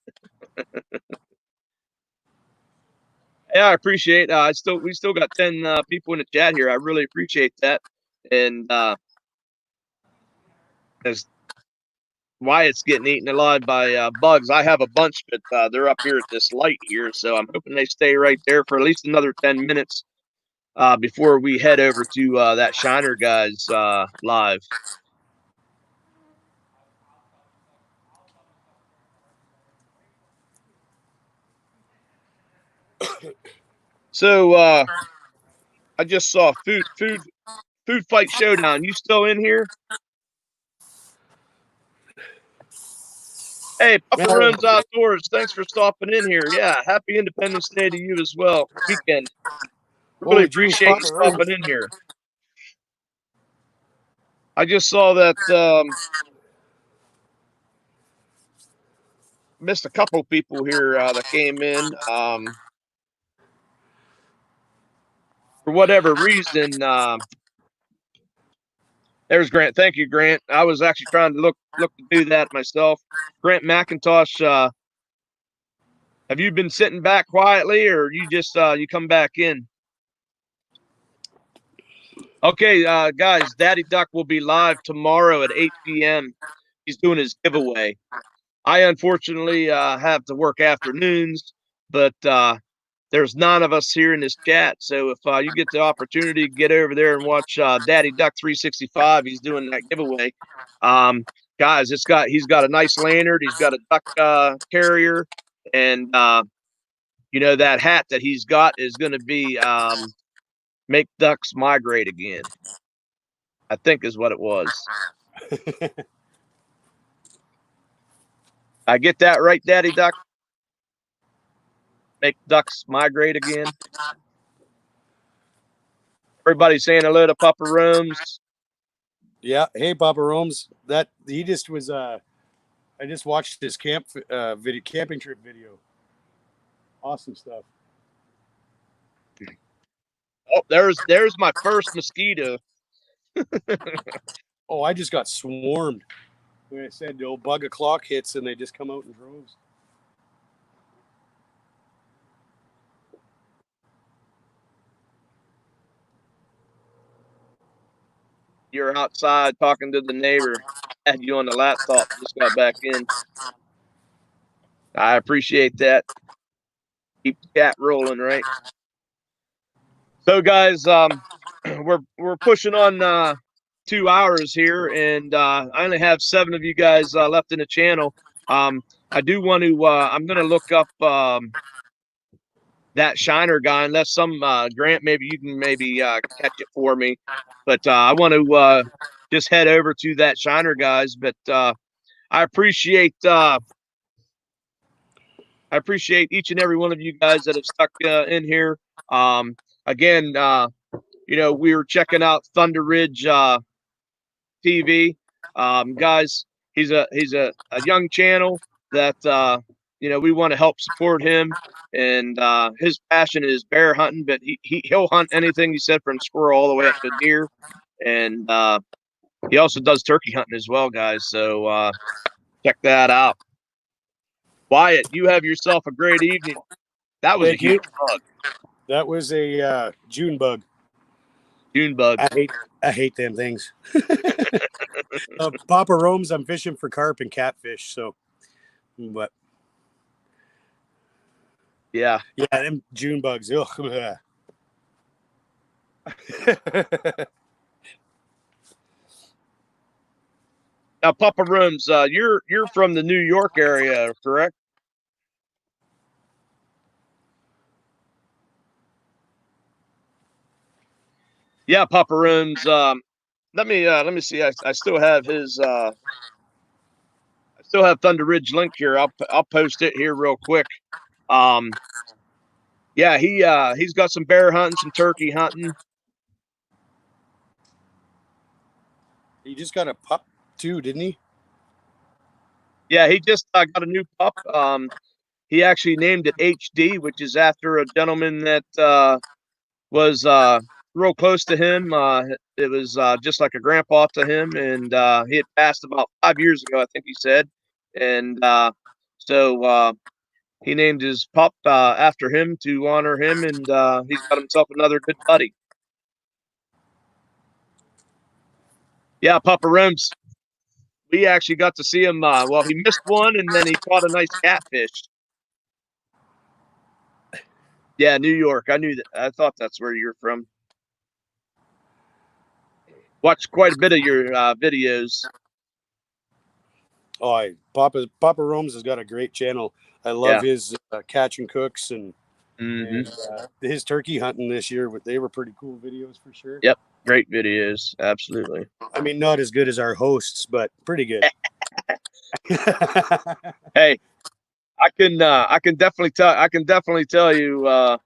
Yeah, I appreciate. We still got 10 people in the chat here. I really appreciate that. And as Wyatt's getting eaten alive by bugs, I have a bunch, but they're up here at this light here, so I'm hoping they stay right there for at least another 10 minutes before we head over to that Shiner guy's live. So I just saw food fight showdown. You still in here? Hey, Papa Outdoors, thanks for stopping in here. Yeah, happy Independence Day to you as well. Weekend. Really appreciate you stopping in here. I just saw that missed a couple people here that came in. For whatever reason, there's Grant. Thank you, Grant. I was actually trying to look to do that myself. Grant McIntosh, have you been sitting back quietly, or you just you come back in? Okay, guys, Daddy Duck will be live tomorrow at 8 p.m. He's doing his giveaway. I unfortunately have to work afternoons, but there's 9 of us here in this chat. So if you get the opportunity to get over there and watch Daddy Duck 365, he's doing that giveaway. Guys, he's got a nice lanyard, he's got a duck carrier, and that hat that he's got is going to be make ducks migrate again. I think is what it was. I get that right, Daddy Duck? Make ducks migrate again. Everybody saying hello to Papa Rome's. Yeah. Hey, Papa Rome's. That he just was. I just watched his camping trip video. Awesome stuff. Oh, there's my first mosquito. Oh, I just got swarmed. When I said the old bug o'clock hits and they just come out in droves. You're outside talking to the neighbor. Had you on the laptop, just got back in. I appreciate that. Keep the chat rolling, right? So, guys, we're pushing on 2 hours here, and I only have 7 of you guys left in the channel. I do want to. I'm going to look up that Shiner guy, unless some Grant, maybe you can catch it for me. But I want to just head over to that Shiner guys. But I appreciate each and every one of you guys that have stuck in here. Again, we were checking out Thunder Ridge TV. Guys, he's a young channel that we want to help support him, and his passion is bear hunting, but he'll hunt anything, he said, from squirrel all the way up to deer, and he also does turkey hunting as well, guys. So check that out. Wyatt, you have yourself a great evening. That was a huge bug. That was a June bug. June bug. I hate them things. Papa Rome's, I'm fishing for carp and catfish. So, but yeah, them June bugs. Ugh. Now, Papa Rome's, you're from the New York area, correct? Yeah, Papa Rome's. Let me see. I still have his. I still have Thunder Ridge link here. I'll post it here real quick. Yeah, he's got some bear hunting, some turkey hunting. He just got a pup too, didn't he? Yeah, he just got a new pup. He actually named it HD, which is after a gentleman that was real close to him. It was just like a grandpa to him, and he had passed about 5 years ago, I think he said. And so he named his pup after him to honor him, and he's got himself another good buddy. Yeah, Papa Rome's. We actually got to see him. Well, he missed one, and then he caught a nice catfish. Yeah, New York. I knew that. I thought that's where you're from. Watched quite a bit of your videos. Oh, Papa Rome's has got a great channel. I love his catch and cooks and his turkey hunting this year. They were pretty cool videos for sure. Yep, great videos. Absolutely. I mean, not as good as our hosts, but pretty good. Hey, I can definitely tell you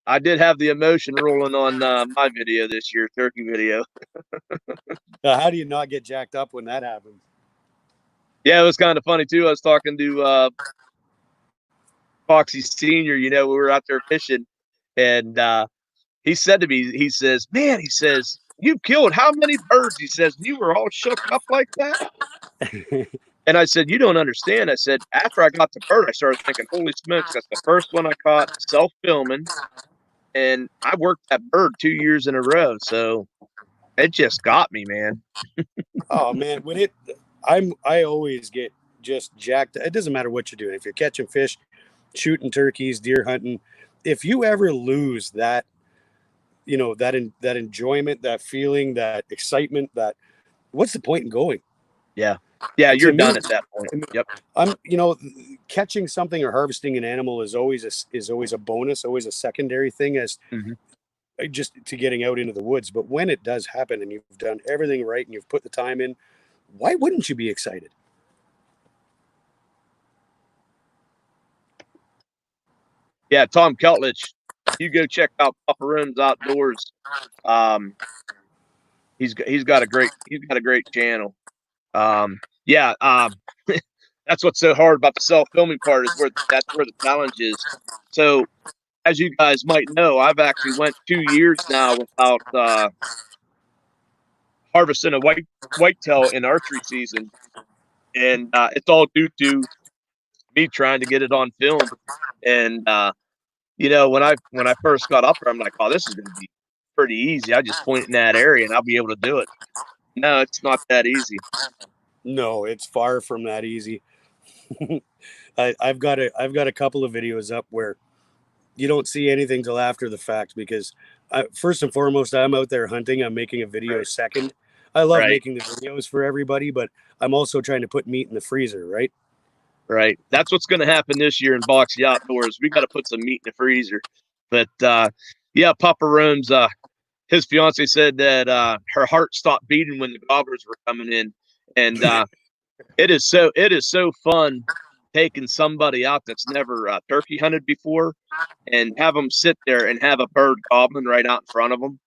I did have the emotion rolling on my video this year, turkey video. How do you not get jacked up when that happens? Yeah, it was kind of funny too. I was talking to Foxy Senior. We were out there fishing, and he said to me, he says, "Man," he says, "you killed how many birds?" He says, "You were all shook up like that." And I said, "You don't understand." I said, after I got the bird, I started thinking, holy smokes, that's the first one I caught self-filming. And I worked that bird 2 years in a row. So it just got me, man. Oh man, I always get just jacked. It doesn't matter what you're doing. If you're catching fish, shooting turkeys, deer hunting, if you ever lose that, that enjoyment, that feeling, that excitement, what's the point in going? Yeah, you're To me, done at that point. Yep. Catching something or harvesting an animal is always a bonus, always a secondary thing as just to getting out into the woods. But when it does happen and you've done everything right and you've put the time in, why wouldn't you be excited? Yeah, Tom Keltlich, you go check out Papa Rooms Outdoors. He's got a great channel. Yeah, that's what's so hard about the self-filming part is that's where the challenge is. So, as you guys might know, I've actually went 2 years now without harvesting a whitetail in archery season, and it's all due to me trying to get it on film. And when I first got up there, I'm like, oh, this is going to be pretty easy. I just point in that area and I'll be able to do it. No, it's not that easy. No, it's far from that easy. I've got a couple of videos up where you don't see anything till after the fact because first and foremost, I'm out there hunting. I'm making a video second. I love making the videos for everybody, but I'm also trying to put meat in the freezer, right? Right. That's what's going to happen this year in Boxy Outdoors. We got to put some meat in the freezer. But yeah, Papa Rome's his fiance said that her heart stopped beating when the gobblers were coming in, and it is so fun taking somebody out that's never turkey hunted before and have them sit there and have a bird gobbling right out in front of them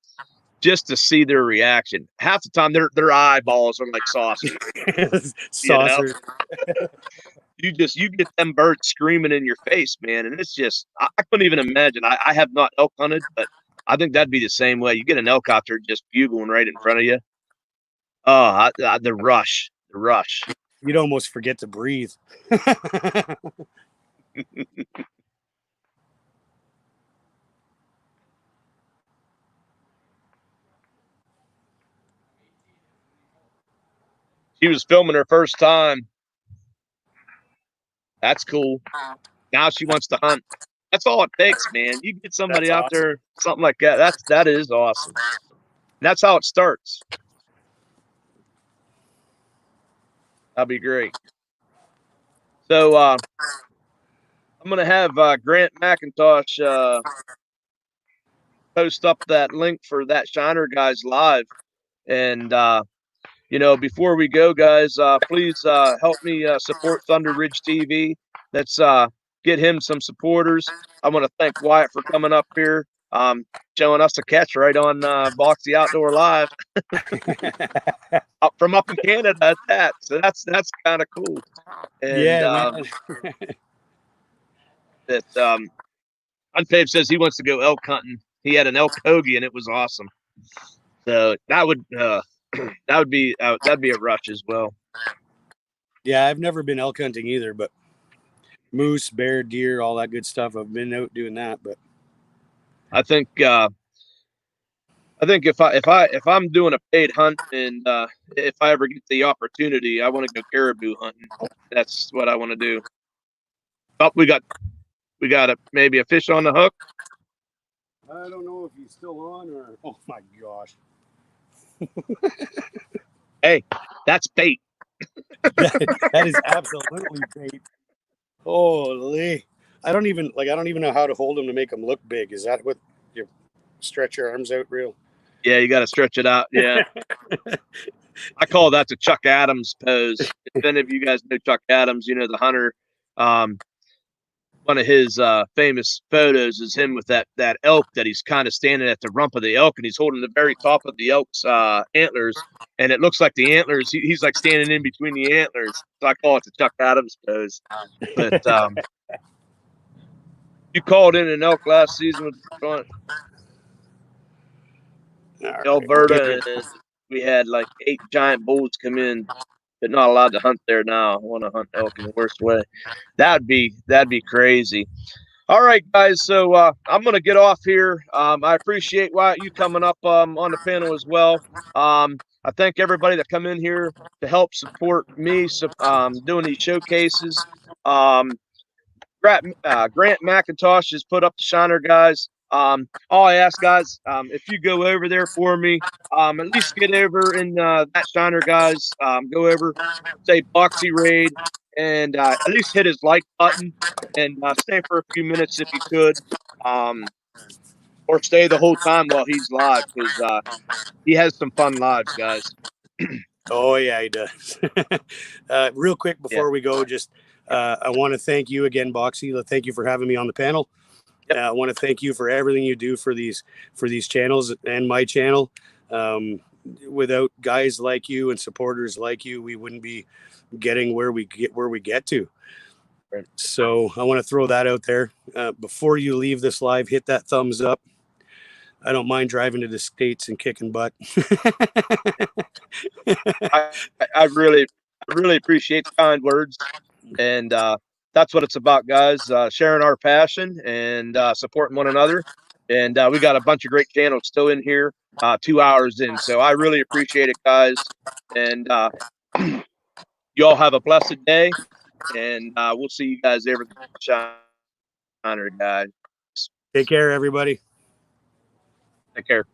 just to see their reaction. Half the time their eyeballs are like saucers. Saucers. You get them birds screaming in your face, man, and it's just I couldn't even imagine. I have not elk hunted, but I think that'd be the same way. You get an elk out there just bugling right in front of you. Oh, the rush. You'd almost forget to breathe. She was filming her first time. That's cool. Now she wants to hunt. That's all it takes, man. You get somebody out there, something like that. That is awesome. And that's how it starts. That'd be great. So I'm gonna have Grant McIntosh post up that link for that Shiner Guys live. And before we go, guys, please help me support Thunder Ridge TV. Let's get him some supporters. I want to thank Wyatt for coming up here, showing us a catch right on Boxy Outdoor Live from up in Canada at that. So that's kind of cool. And yeah, that Unpaved says he wants to go elk hunting. He had an elk hoagie and it was awesome. So that would be a rush as well. Yeah, I've never been elk hunting either, but moose, bear, deer, all that good stuff. I've been out doing that, but I think if I'm doing a paid hunt and if I ever get the opportunity, I want to go caribou hunting. That's what I want to do. Oh, we got maybe a fish on the hook. I don't know if he's still on or. Oh my gosh! Hey, that's bait. that is absolutely bait. Holy! I don't even know how to hold him to make him look big. Is that what you stretch your arms out real? Yeah, you got to stretch it out. Yeah. I call that the Chuck Adams pose. If any of you guys know Chuck Adams, the hunter. One of his famous photos is him with that elk that he's kind of standing at the rump of the elk and he's holding the very top of the elk's antlers. And it looks like the antlers, he's like standing in between the antlers. So I call it the Chuck Adams pose. But you called in an elk last season with Alberta, and we had like 8 giant bulls come in, but not allowed to hunt there now. I want to hunt elk in the worst way. That'd be crazy. All right, guys. So I'm going to get off here. I appreciate Wyatt you coming up on the panel as well. I thank everybody that come in here to help support me doing these showcases. Grant McIntosh has put up the Shiner guys. All I ask guys, if you go over there for me, at least get over in that Shiner guys. Go over, say Boxy Raid, and at least hit his like button and stay for a few minutes if you could, or stay the whole time while he's live because he has some fun lives, guys. Oh yeah, he does. Real quick before we go, just I want to thank you again, Boxy. Thank you for having me on the panel. Yep. I want to thank you for everything you do for these channels and my channel. Without guys like you and supporters like you, we wouldn't be getting where we get to. Right. So I want to throw that out there. Before you leave this live, hit that thumbs up. I don't mind driving to the States and kicking butt. I really appreciate the kind words, and that's what it's about, guys. Sharing our passion and supporting one another. And we got a bunch of great channels still in here, 2 hours in. So I really appreciate it, guys. And you all have a blessed day. And we'll see you guys every Shiner, guys. Take care, everybody. Take care.